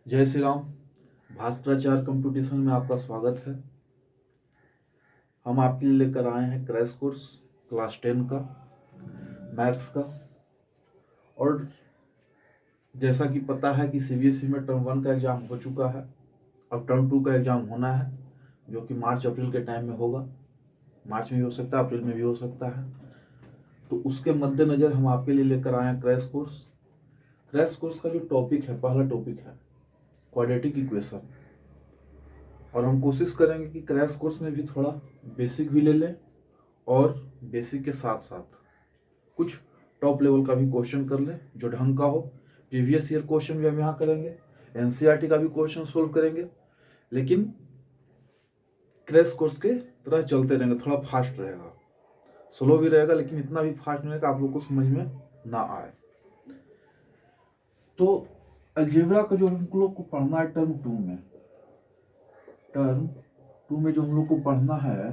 जय श्री राम। भास्कराचार्य कंपटीशन में आपका स्वागत है। हम आपके लिए लेकर आए हैं क्रैश कोर्स क्लास 10 का मैथ्स का। और जैसा कि पता है कि सीबीएसई में टर्म 1 का एग्ज़ाम हो चुका है, अब टर्म 2 का एग्ज़ाम होना है, जो कि मार्च अप्रैल के टाइम में होगा। मार्च में भी हो सकता है, अप्रैल में भी हो सकता है। तो उसके मद्देनज़र हम आपके लिए लेकर आए हैं क्रैश कोर्स। क्रैश कोर्स का जो टॉपिक है, पहला टॉपिक है क्वाड्रेटिक इक्वेशन। और हम कोशिश करेंगे कि क्रैश कोर्स में भी थोड़ा बेसिक भी ले लें और बेसिक के साथ साथ कुछ टॉप लेवल का भी क्वेश्चन कर लें जो ढंग का हो। प्रीवियस ईयर क्वेश्चन भी हम यहाँ करेंगे, एनसीईआरटी का भी क्वेश्चन सोल्व करेंगे, लेकिन क्रैश कोर्स के तरह चलते रहेंगे। थोड़ा फास्ट रहेगा, स्लो भी रहेगा, लेकिन इतना भी फास्ट नहीं रहेगा आप लोग को समझ में ना आए। तो अलजेब्रा का जो हम लोग को पढ़ना है टर्म 2 में, जो हम लोग को पढ़ना है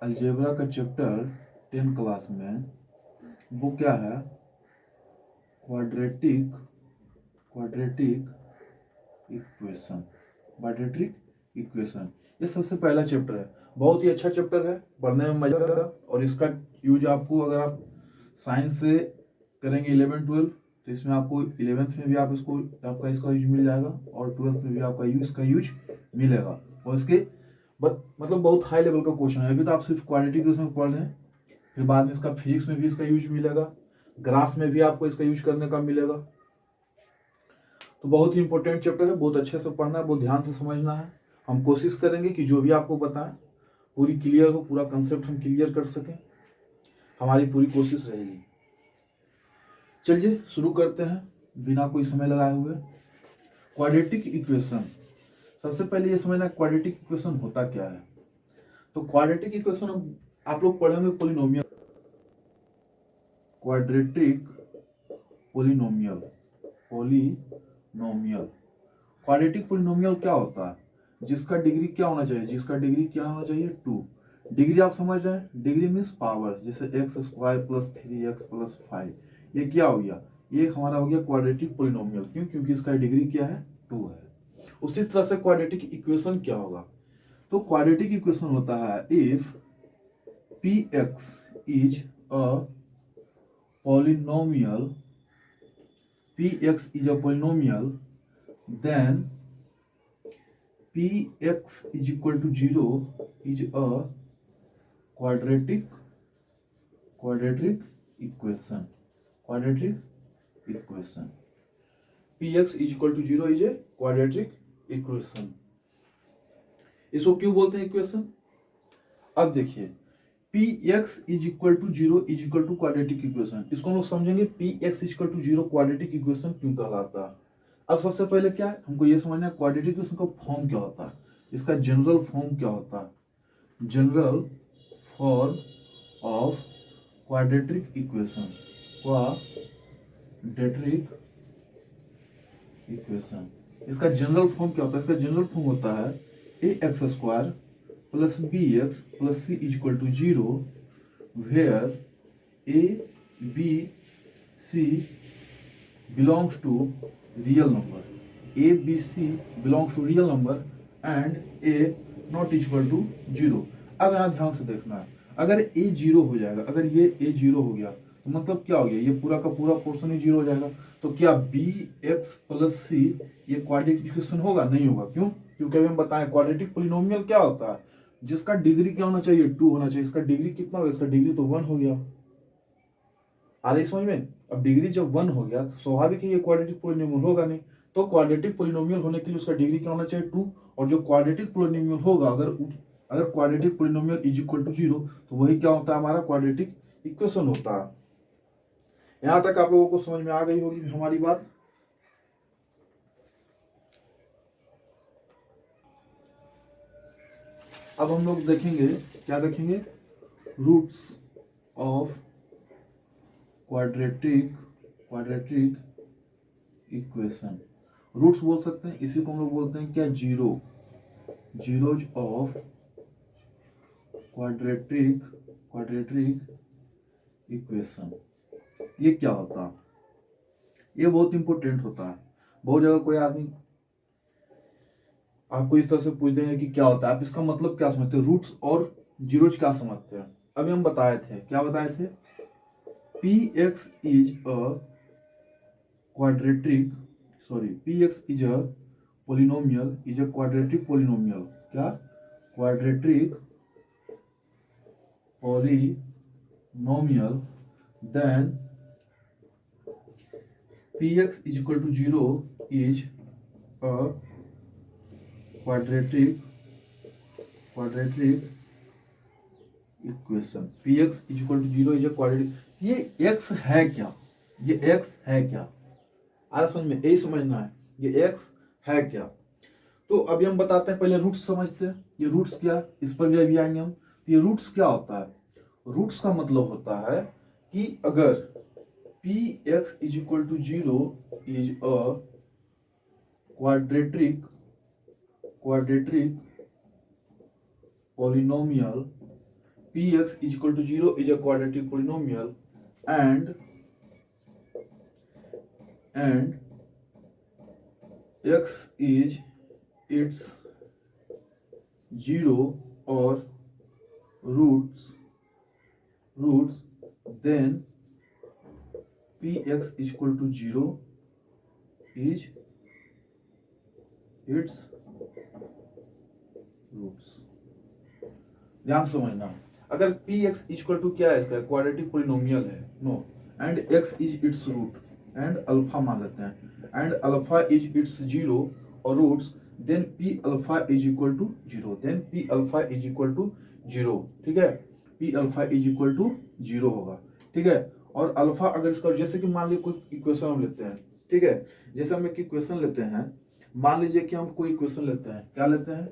अलजेब्रा का चैप्टर 10 क्लास में, वो क्या है? Quadratic equation. क्वाड्रेटिक इक्वेशन ये सबसे पहला चैप्टर है। बहुत ही अच्छा चैप्टर है, पढ़ने में मजा आएगा। और इसका यूज आपको, अगर आप साइंस से करेंगे 11-12, तो इसमें आपको 11th में भी आपका इसका यूज मिल जाएगा और 12th में भी आपका इसका यूज मिलेगा। और इसके मतलब बहुत हाई लेवल का क्वेश्चन है। अभी तो आप सिर्फ क्वाड्रेटिक इक्वेशन पढ़ रहे हैं, फिर बाद में इसका फिजिक्स में भी इसका यूज मिलेगा, ग्राफ में भी आपको इसका यूज करने का मिलेगा। तो बहुत ही इंपॉर्टेंट चैप्टर है, बहुत अच्छे से पढ़ना है, बहुत ध्यान से समझना है। हम कोशिश करेंगे कि जो भी आपको बताएं पूरी क्लियर हो, पूरा कंसेप्ट हम क्लियर कर सकें, हमारी पूरी कोशिश रहेगी। चलिए शुरू करते हैं बिना कोई समय लगाए हुए। क्वाड्रेटिक इक्वेशन, सबसे पहले ये समझना क्वाड्रेटिक इक्वेशन होता क्या है। तो क्वाड्रेटिक इक्वेशन आप लोग पढ़ेंगे polynomial. Quadratic polynomial quadratic polynomial क्या होता है? जिसका डिग्री क्या होना चाहिए? 2। डिग्री आप समझ रहे हैं, डिग्री मीन्स पावर, जैसे x² + 3x + 5, ये क्या हो गया? ये हमारा हो गया क्वाड्रेटिक पोलिनोमियल। क्यों? क्योंकि इसका डिग्री क्या है? 2 है। उसी तरह से क्वाड्रेटिक इक्वेशन क्या होगा? तो क्वाड्रेटिक इक्वेशन होता है if px is a polynomial, then px is equal to 0 is a quadratic equation. px is equal to 0 is a quadratic equation. इसको क्यों बोलते हैं इक्वेशन? अब देखिए, px is equal to 0 is equal to quadratic equation, इसको हम लोग समझेंगे px is equal to 0 quadratic equation क्यों कहलाता है। अब सबसे पहले क्या है, हमको ये समझना है क्वाड्रेटिक इक्वेशन का फॉर्म क्या होता है, इसका जनरल फॉर्म क्या होता है। General form of quadratic equation, इसका जनरल फॉर्म क्या होता है? इसका जनरल फॉर्म होता है ax² + bx + c = 0, where a b c belongs to real number, and a not equal to 0। अब यहाँ ध्यान से देखना है, अगर a 0 हो जाएगा, अगर ये a 0 हो गया तो मतलब क्या हो गया? ये पूरा का पूरा पोर्शन ही 0 हो जाएगा। तो क्या bx + c ये क्वाड्रेटिक इक्वेशन होगा? नहीं होगा। क्यों? क्योंकि अभी हम बताएं क्वाड्रेटिक पोलिनोमियल क्या होता है, जिसका डिग्री क्या होना चाहिए? 2 होना चाहिए। इसका डिग्री कितना होगा? इसका डिग्री तो 1 हो गया। आ रही समझ में? अब डिग्री जब 1 हो गया तो स्वाभाविक है ये क्वाड्रेटिक पोलिनोमियल होगा नहीं। तो क्वाड्रेटिक पोलिनोमियल होने के लिए उसका डिग्री क्या होना चाहिए? 2। और जो क्वाड्रेटिक पोलिनोमियल होगा, अगर quadratic polynomial is equal to 0, तो वही क्या होता है? हमारा क्वाड्रेटिक इक्वेशन होता है। यहां तक आप लोगों को समझ में आ गई होगी हमारी बात। अब हम लोग देखेंगे, क्या देखेंगे? Roots of quadratic equation. Roots बोल सकते हैं, इसी को हम लोग बोलते हैं क्या? Zeros of quadratic equation. ये क्या होता है? ये बहुत इंपॉर्टेंट होता है। बहुत जगह कोई आदमी आपको इस तरह से पूछ देंगे कि क्या होता है, आप इसका मतलब क्या समझते हो, रूट्स और जीरोज क्या समझते हैं। अभी हम बताए थे, क्या बताए थे, px is a quadratic, sorry px is a polynomial, is a quadratic polynomial, क्या, quadratic polynomial, then px is equal to 0 is a quadratic equation. px is equal to 0 is a quadratic, ये x है क्या, ये x है क्या, आ समझ में, यही समझना है, ये x है क्या। तो अभी हम बताते हैं, पहले रूट्स समझते हैं, ये रूट्स क्या, इस पर भी अभी आएंगे हम। ये रूट्स क्या होता है, रूट्स का मतलब होता है कि अगर px is equal to 0 is a quadratic polynomial, px is equal to 0 is a quadratic polynomial and x is its 0 or roots, then px is equal to 0 is its roots। ध्यान समझना, अगर px equal to क्या है, इसका quadratic polynomial है, no, and x is its root, and alpha मान लेते हैं, एंड अल्फा इज इट्स 0 और roots, then p alpha is equal to 0, then p alpha is equal to 0, ठीक है, p alpha is equal to 0 होगा, ठीक है। और अल्फा अगर इसका, जैसे कि मान लीजिए कोई इक्वेशन हम लेते हैं, ठीक है, जैसे हम एक इक्वेशन लेते हैं, मान लीजिए कि हम कोई इक्वेशन लेते हैं, क्या लेते हैं,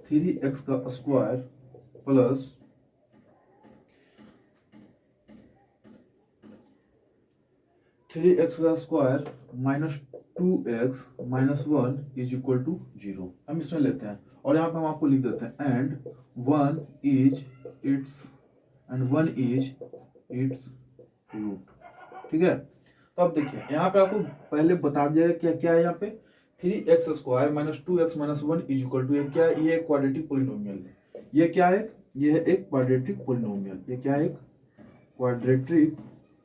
3x का स्क्वायर प्लस 3x का square minus 2x minus 1 is equal to 0, हम इसमें लेते हैं, और यहाँ पे हम आपको लिख देते हैं एंड 1 इज इट्स रूट, ठीक है। तो अब देखिए यहाँ पे आपको पहले बता दिया क्या क्या है, यहाँ पे 3x square minus 2x minus 1 is equal to, ये क्या है, ये क्वाड्रेटिक पोलिनोमियल है, ये क्या है, ये है एक क्वाड्रेटिक पोलिनोमियल, ये क्या है, एक क्वाड्रेटिक,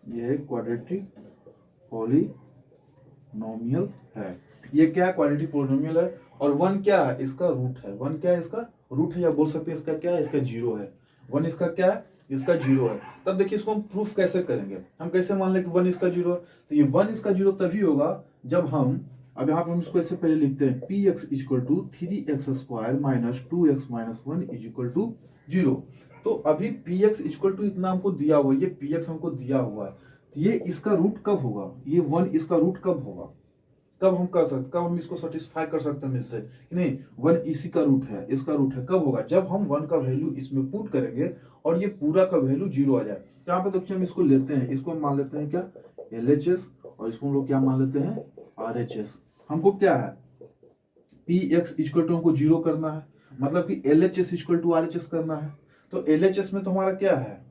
ये है क्वाड्रेटिक पोलिनोमियल है, ये क्या है, क्वाड्रेटिक पोलिनोमियल है, और 1 क्या है, इसका रूट है, 1 क्या है, इसका रूट है, या बोल सकते हैं इसका क्या है, इसका 0 है, 1 इसका क्या है, इसका 0 है। तब देखिए इसको हम प्रूफ कैसे करेंगे, हम कैसे मान लें कि 1 इसका 0 है, तो ये 1 इसका 0 तभी होगा जब हम, अब यहाँ पर हम इसको ऐसे पहले लिखते हैं, px equal to 3x square minus 2x minus 1 is equal to 0। तो अभी px इक्वल टू इतना हमको दिया हुआ है, ये px हमको दिया हुआ है, तो ये इसका रूट कब होगा, ये 1 इसका रूट कब होगा, कब हम कर सकते, कब हम इसको सेटिस्फाई कर सकते हैं इससे कि नहीं 1 इसी का रूट है, इसका रूट है, कब होगा, जब हम 1 का वैल्यू इसमें पुट करेंगे और ये पूरा का वैल्यू 0 आ जाए। तो यहाँ पे देखिए हम इसको लेते हैं, इसको हम मान लेते हैं क्या, LHS, और इसको हम लोग क्या मान लेते हैं, RHS। हमको क्या है, px इक्वल टू हमको 0 करना है, मतलब कि LHS इक्वल टू RHS करना है। तो LHS में तो हमारा क्या है,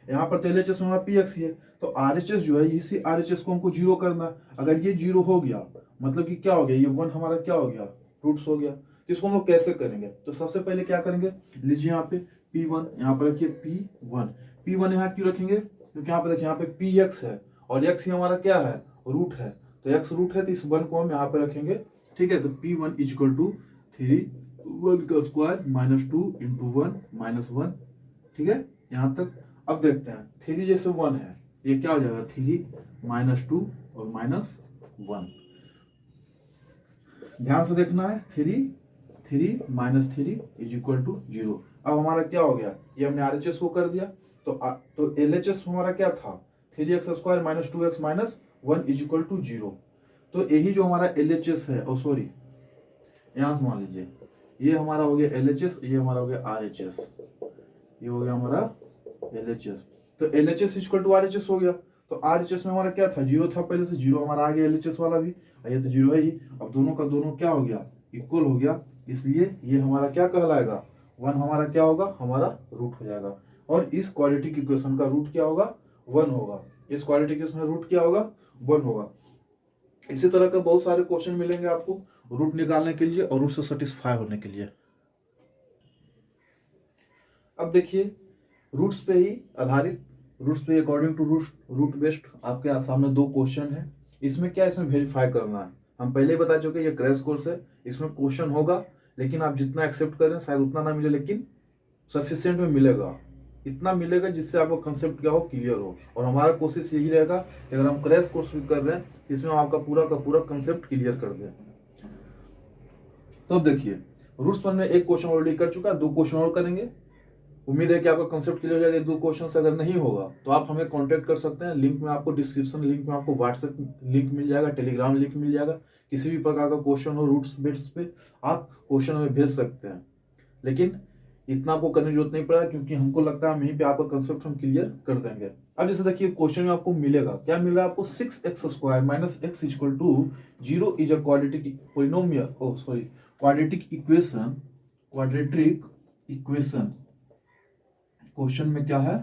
यहाँ पर तो LHS में हमारा px ही है, तो RHS जो है, इसी RHS को हमको 0 करना है। अगर ये 0 हो गया मतलब कि क्या हो गया, ये 1 हमारा क्या हो गया, रूट्स हो गया। तो इसको हम लोग कैसे करेंगे, तो सबसे पहले क्या करेंगे, लीजिए यहाँ पे P1, यहाँ पर रखिए P1 यहाँ क्यों रखेंगे, क्योंकि यहाँ पे देखिए, यहाँ पे px है और x ही हमारा क्या है, रूट है, तो x रूट है, तो इस 1 को हम यहाँ पे रखेंगे, ठीक है। तो P1 इज इक्वल टू 3 1 का स्क्वायर माइनस 2 इंटू 1 माइनस 1, ठीक है, यहाँ तक। अब देखते हैं 3 जैसे 1 है, ये क्या हो जाएगा, 3 माइनस 2 और माइनस 1, ध्यान से देखना है, 3 माइनस 3 इज इक्वल टू 0। अब हमारा क्या हो गया, ये हमने RHS को कर दिया, तो LHS हमारा क्या था, 3x square minus 2x minus 1 is equal to 0। तो यही जो हमारा LHS है, ओ सॉरी, यहाँ से मान लीजिए ये हमारा हो गया LHS, ये हमारा हो गया RHS, ये हो गया हमारा LHS। तो LHS इक्वल टू RHS हो गया, तो RHS में हमारा क्या था, 0 था पहले से, 0 हमारा आ गया, LHS वाला भी, ये तो 0 है ही। अब दोनों का दोनों क्या हो गया, इक्वल हो गया, इसलिए ये हमारा क्या कहलाएगा, 1 हमारा क्या होगा, हमारा रूट हो जाएगा। और इस क्वाड्रेटिक इक्वेशन का रूट क्या होगा, 1 होगा, इस क्वाड्रेटिक इक्वेशन का रूट क्या होगा, 1 होगा। इसी तरह के बहुत सारे क्वेश्चन मिलेंगे आपको, रूट निकालने के लिए और रूट से सेटिस्फाई होने के लिए। अब देखिए रूट्स पे ही आधारित, रूट्स पे अकॉर्डिंग टू रूट बेस्ड आपके सामने दो क्वेश्चन है। इसमें क्या, इसमें वेरीफाई करना है। हम पहले ही बता चुके ये क्रैश कोर्स है, इसमें क्वेश्चन होगा, लेकिन आप जितना एक्सेप्ट करें शायद उतना ना मिले, लेकिन सफिशिएंट में मिलेगा, इतना मिलेगा जिससे आपका कंसेप्ट क्या हो, क्लियर हो। और हमारा कोशिश यही रहेगा कि अगर हम क्रैश कोर्स भी कर रहे हैं इसमें हम आपका पूरा का पूरा कंसेप्ट क्लियर कर दें। तो अब देखिए रूट्स पर में एक क्वेश्चन ऑलरेडी कर चुका है, दो क्वेश्चन और करेंगे। उम्मीद है कि आपका कंसेप्ट क्लियर हो जाएगा। दो क्वेश्चन अगर नहीं होगा तो आप हमें कांटेक्ट कर सकते हैं। लिंक में आपको डिस्क्रिप्शन लिंक में आपको व्हाट्सएप लिंक मिल जाएगा, टेलीग्राम लिंक मिल जाएगा। किसी भी प्रकार का क्वेश्चन हो रूट्स बेस पे आप क्वेश्चन हमें भेज सकते हैं, लेकिन इतना आपको करने की जरूरत नहीं पड़ा, क्योंकि हमको लगता है यहीं पे आपका कंसेप्ट हम क्लियर कर देंगे। अब जैसे देखिए क्वेश्चन में आपको मिलेगा, क्या मिल रहा है आपको, 6x² - x = 0 is a quadratic polynomial, quadratic equation. Question में क्या है,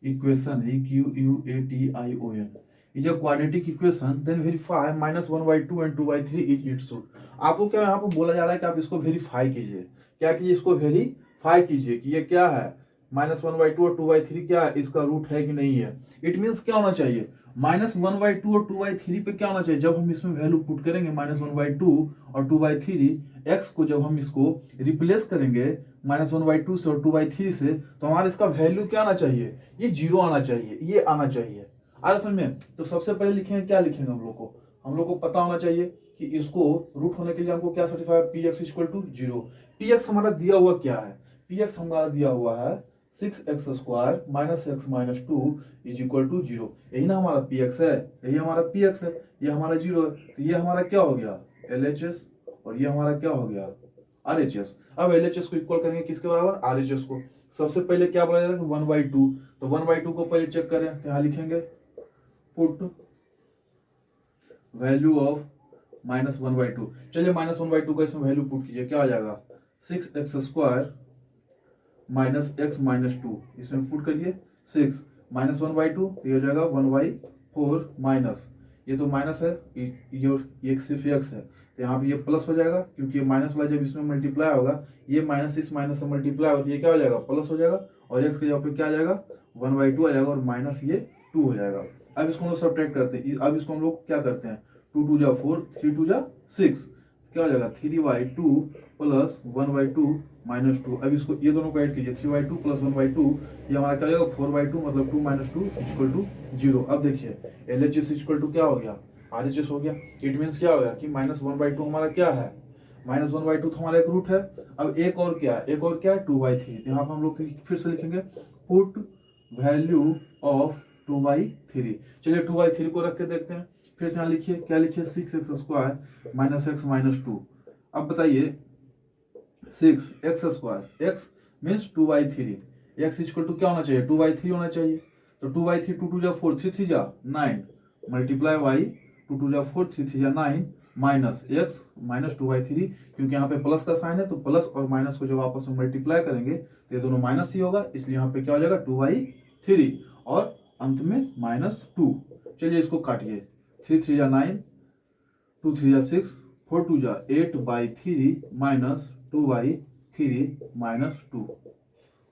equation EQUATION is a quadratic equation, then verify -1/2 and 2/3 is its root. आपको क्या यहाँ पर बोला जा रहा है कि आप इसको वेरीफाई कीजिए। क्या कीजिए, इसको वेरीफाई कीजिए कि ये क्या है, -1/2 और 2/3 क्या है, इसका रूट है कि नहीं है। इट मीन्स क्या होना चाहिए, -1/2 और 2/3 पे क्या होना चाहिए, जब हम इसमें वैल्यू पुट करेंगे -1/2 और 2/3, x को जब हम इसको रिप्लेस करेंगे -1/2 से और 2/3 से, तो हमारा इसका वैल्यू क्या आना चाहिए, ये 0 आना चाहिए, ये आना चाहिए। आ रहा समझ में। तो सबसे पहले लिखेंगे, क्या लिखेंगे, हम लोग को पता होना चाहिए कि इसको रूट होने के लिए हमको क्या सर्टिफाई, px = 0। px हमारा दिया हुआ क्या है, px हमारा दिया हुआ है 6x² - x - 2 = 0। यही ना हमारा px है, यही हमारा px है, ये हमारा 0 है। तो ये हमारा क्या हो गया, LHS, और ये हमारा क्या हो गया, RHS। अब LHS को इक्वल करेंगे किसके बराबर, RHS को। सबसे पहले क्या बोला जा रहा है, 1/2। तो 1/2 को पहले चेक करें, तो यहाँ लिखेंगे पुट वैल्यू ऑफ -1/2। चलिए -1/2 का इसमें वैल्यू पुट कीजिए, क्या आ जाएगा, 6x² - x - 2। इसमें पुट करिए 6 -1/2, ये हो जाएगा 1/4 माइनस, ये तो माइनस है, ये सिर्फ x है, तो यहाँ पे ये प्लस हो जाएगा, क्योंकि ये माइनस वाला जब इसमें मल्टीप्लाई होगा, ये माइनस इस माइनस से मल्टीप्लाई होगा, तो ये क्या हो जाएगा, प्लस हो जाएगा, और x के जगह पे क्या आ जाएगा, 1/2 आ जाएगा, और माइनस ये 2 हो जाएगा। अब इसको हम लोग सब्ट्रैक्ट करते हैं। अब इसको हम लोग क्या करते हैं, 2 2 जा 4, 3 2 जा 6, क्या हो जाएगा, 3/2 प्लस 1/2 माइनस 2। अब इसको ये दोनों को ऐड कीजिए, 3/2 प्लस 1/2, ये हमारा क्या हो जाएगा, 4/2, मतलब 2 - 2 = 0। अब देखिए LHS = क्या हो गया, RHS हो गया। इट मीन्स क्या हो गया कि -1/2 हमारा क्या है, -1/2 तो हमारा एक रूट है। अब एक और क्या है, 2/3। यहाँ पर हम लोग फिर से लिखेंगे पुट वैल्यू ऑफ 2/3। चलिए 2/3 को रख के देखते हैं। फिर से यहाँ लिखिए, क्या लिखिए, 6x² - x - 2। अब बताइए 6x², x मीन्स 2/3, x = क्या होना चाहिए, 2/3 होना चाहिए। तो 2/3, 2 2 जा 4, 3 3 जा 9, मल्टीप्लाई बाई 2 2 जा 4, 3 3 जा 9, माइनस x - 2/3, क्योंकि यहाँ पे प्लस का साइन है, तो प्लस और माइनस को जब आपस में मल्टीप्लाई करेंगे तो ये दोनों माइनस ही होगा, इसलिए यहाँ पे क्या हो जाएगा, 2/3, और अंत में -2। चलिए इसको काटिए, 3 3 जा 9, 2 3 जा 6, 4 2 जा 8/3 माइनस 2/3 माइनस 2।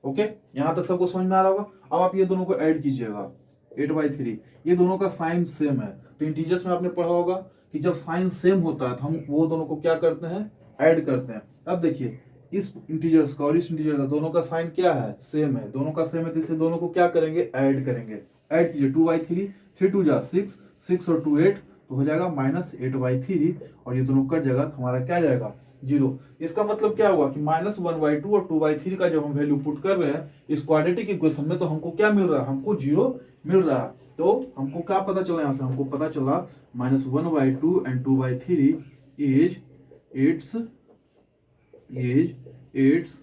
ओके, यहां तक सबको समझ में आ रहा होगा। अब आप ये दोनों को ऐड कीजिएगा, 8/3, ये दोनों का साइन सेम है। तो इंटीजर्स में आपने पढ़ा होगा कि जब साइन सेम होता है तो हम वो दोनों को क्या करते हैं, ऐड करते हैं। अब देखिए इस इंटीजर्स का और इस इंटीजर का दोनों का साइन क्या है, सेम है, दोनों का सेम है, तो इसलिए दोनों को क्या करेंगे, ऐड करेंगे। ऐड कीजिए, 2/3, 3 2 जा 6, 6 और 2 8, तो हो जाएगा -8/3, और ये दोनों कट जाएगा, तो हमारा क्या जाएगा, 0। इसका मतलब क्या हुआ कि -1/2 और 2/3 का जब हम वैल्यू पुट कर रहे हैं इस क्वाड्रेटिक इक्वेशन में, तो हमको क्या मिल रहा है, हमको 0 मिल रहा है। तो हमको क्या पता चला, यहाँ से हमको पता चला -1/2 and 2/3 इज इट्स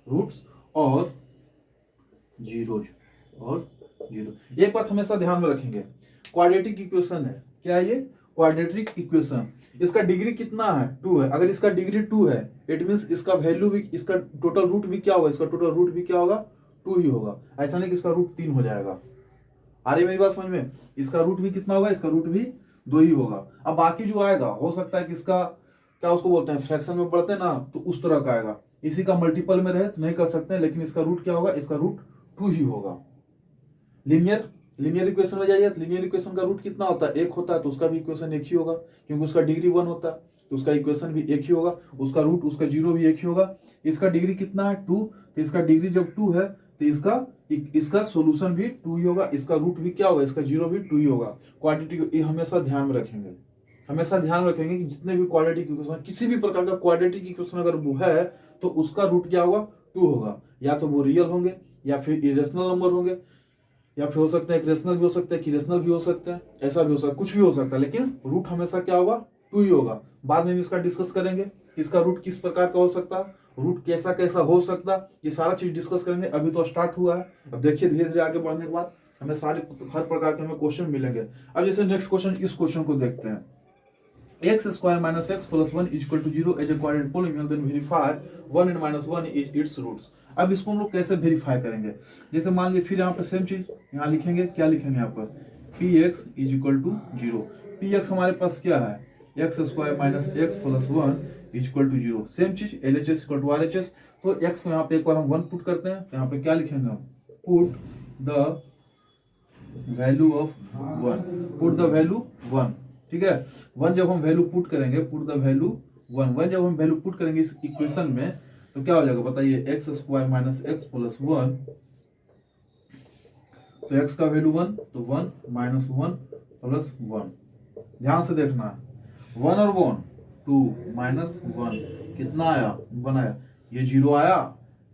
रूट्स और जीरोज और 0। एक बात हमेशा ध्यान में रखेंगे, क्वाड्रेटिक इक्वेशन है, क्या है ये, क्वाड्रेटिक इक्वेशन। इसका डिग्री कितना है, 2 है। अगर इसका डिग्री 2 है, इट मींस इसका वैल्यू भी, इसका टोटल रूट भी क्या होगा, इसका टोटल रूट भी क्या होगा, 2 ही होगा। ऐसा नहीं कि इसका रूट 3 हो जाएगा। आ रही मेरी बात समझ में, इसका रूट भी कितना होगा, इसका रूट भी 2 ही होगा। अब बाकी जो आएगा हो सकता है कि इसका क्या उसको बोलते हैं, फ्रैक्शन में पढ़ते हैं ना, तो उस तरह का आएगा। इसी का मल्टीपल में रहे तो नहीं कर सकते हैं, लेकिन इसका रूट क्या होगा, इसका रूट 2 ही होगा। लीनियर इक्वेशन में जाइए तो लीनियर इक्वेशन का रूट कितना होता है, 1 होता है, तो उसका भी इक्वेशन 1 ही होगा, क्योंकि उसका डिग्री 1 होता है, तो उसका इक्वेशन भी 1 ही होगा। उसका रूट, उसका 0 भी 1 ही होगा। इसका डिग्री कितना है, 2, तो इसका डिग्री जब 2 है तो इसका सोल्यूशन भी 2 ही होगा। इसका रूट भी क्या होगा, इसका 0 भी 2 ही होगा। क्वाड्रेटिक हमेशा ध्यान में रखेंगे, हमेशा ध्यान रखेंगे कि जितने भी क्वाड्रेटिक इक्वेशन, किसी भी प्रकार का क्वाड्रेटिक इक्वेशन अगर वो है तो उसका रूट क्या होगा, 2 होगा। या तो वो रियल होंगे, या फिर इरेशनल नंबर होंगे, या फिर हो सकता है रेशनल भी हो सकता है, कि रेशनल भी हो सकता है, ऐसा भी हो सकता है, कुछ भी हो सकता है, लेकिन रूट हमेशा क्या होगा, 2 ही होगा। बाद में भी इसका डिस्कस करेंगे, इसका रूट किस प्रकार का हो सकता है, रूट कैसा कैसा हो सकता है, ये सारा चीज डिस्कस करेंगे। अभी तो स्टार्ट हुआ है, अब देखिए धीरे धीरे आगे बढ़ने के बाद हमें हर प्रकार के हमें क्वेश्चन मिलेंगे। अब जैसे नेक्स्ट क्वेश्चन, इस क्वेश्चन को देखते हैं। x square minus x plus 1 is equal to 0 as a quadratic polynomial, then verify 1 and minus 1 is its roots। अब इसको हम लोग कैसे वेरीफाई करेंगे, जैसे मान लीजिए फिर यहाँ पर सेम चीज यहाँ लिखेंगे, क्या लिखेंगे यहाँ पर, px is equal to 0। px हमारे पास क्या है, x square minus x plus 1 is equal to 0। Same चीज LHS equal to RHS। तो x को यहाँ पे एक बार हम 1 पुट करते हैं, यहाँ पे क्या लिखेंगे हम, put the value of 1, put the value 1, ठीक है। 1 जब हम वैल्यू पुट करेंगे, पुट द वैल्यू 1 जब हम वैल्यू पुट करेंगे इस इक्वेशन में, तो क्या हो जाएगा बताइए, x square minus x plus 1, तो एक्स का वैल्यू 1, तो 1 माइनस 1 प्लस 1। ध्यान से देखना है, 1 और 1 2 माइनस 1 कितना आया, 1 आया। ये 0 आया,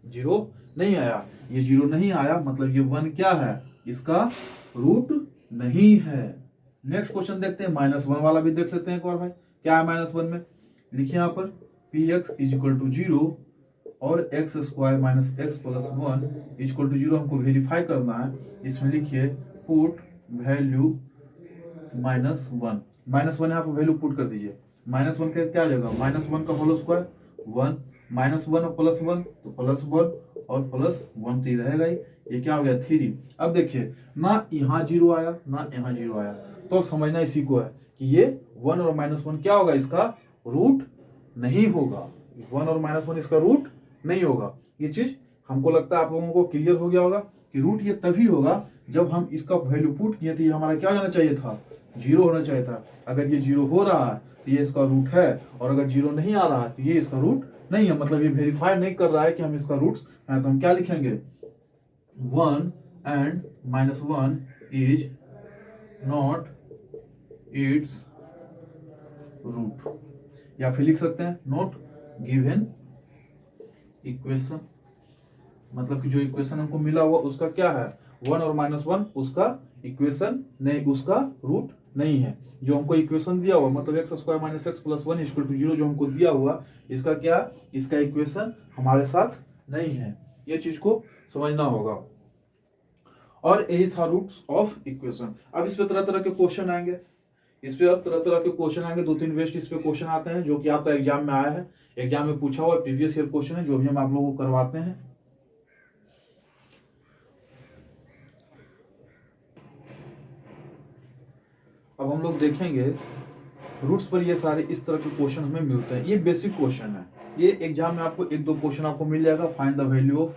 0 नहीं आया, ये 0 नहीं आया, मतलब ये 1 क्या है, इसका रूट नहीं है। नेक्स्ट क्वेश्चन देखते हैं, -1 वाला भी देख लेते हैं एक बार भाई, क्या है -1 में, लिखिए यहाँ पर px इज इक्वल टू 0 और x square minus x plus 1 is equal to 0 हमको वेरीफाई करना है। इसमें लिखिए पुट वैल्यू -1, -1 यहाँ पर वैल्यू पुट कर दीजिए। -1 का क्या आ जाएगा, -1 का होल स्क्वायर 1, -1 और +1 तो +1 और +1 तो रहेगा ही, ये क्या हो गया 3। अब देखिए ना यहाँ 0 आया ना यहाँ 0 आया, तो समझना इसी को है कि ये 1 और -1 क्या होगा, इसका रूट नहीं होगा। 1 और -1 इसका रूट नहीं होगा। ये चीज हमको लगता है आप लोगों को क्लियर हो गया होगा कि रूट ये तभी होगा जब हम इसका वैल्यू पुट किए, तो ये हमारा क्या होना चाहिए था, 0 होना चाहिए था। अगर ये 0 हो रहा है तो ये इसका रूट है, और अगर 0 नहीं आ रहा है तो ये इसका रूट नहीं है, मतलब ये वेरीफाई नहीं कर रहा है कि हम इसका रूट्स हैं। तो हम क्या लिखेंगे, 1 and -1 is not its root, या फिर लिख सकते हैं नॉट गिवन इक्वेशन, मतलब कि जो इक्वेशन हमको मिला हुआ उसका क्या है, 1 और -1 उसका इक्वेशन नहीं, उसका रूट नहीं है। जो हमको इक्वेशन दिया हुआ, मतलब x square minus x plus 1 equal to 0 जो हमको दिया हुआ, इसका क्या, इसका इक्वेशन हमारे साथ नहीं है। ये चीज को समझना होगा। और यही था रूट्स ऑफ इक्वेशन। अब इस पे तरह तरह के क्वेश्चन आएंगे, इस पे अब तरह तरह के क्वेश्चन आएंगे, 2-3 वेस्ट इस पे क्वेश्चन आते हैं जो कि आपका एग्जाम में आया है, एग्जाम में पूछा हुआ प्रीवियस ईयर क्वेश्चन है, जो भी हम आप लोगों को करवाते हैं। अब हम लोग देखेंगे रूट्स पर, ये सारे इस तरह के क्वेश्चन हमें मिलते हैं। ये बेसिक क्वेश्चन है, ये एग्जाम में आपको 1-2 क्वेश्चन आपको मिल जाएगा। फाइंड द वैल्यू ऑफ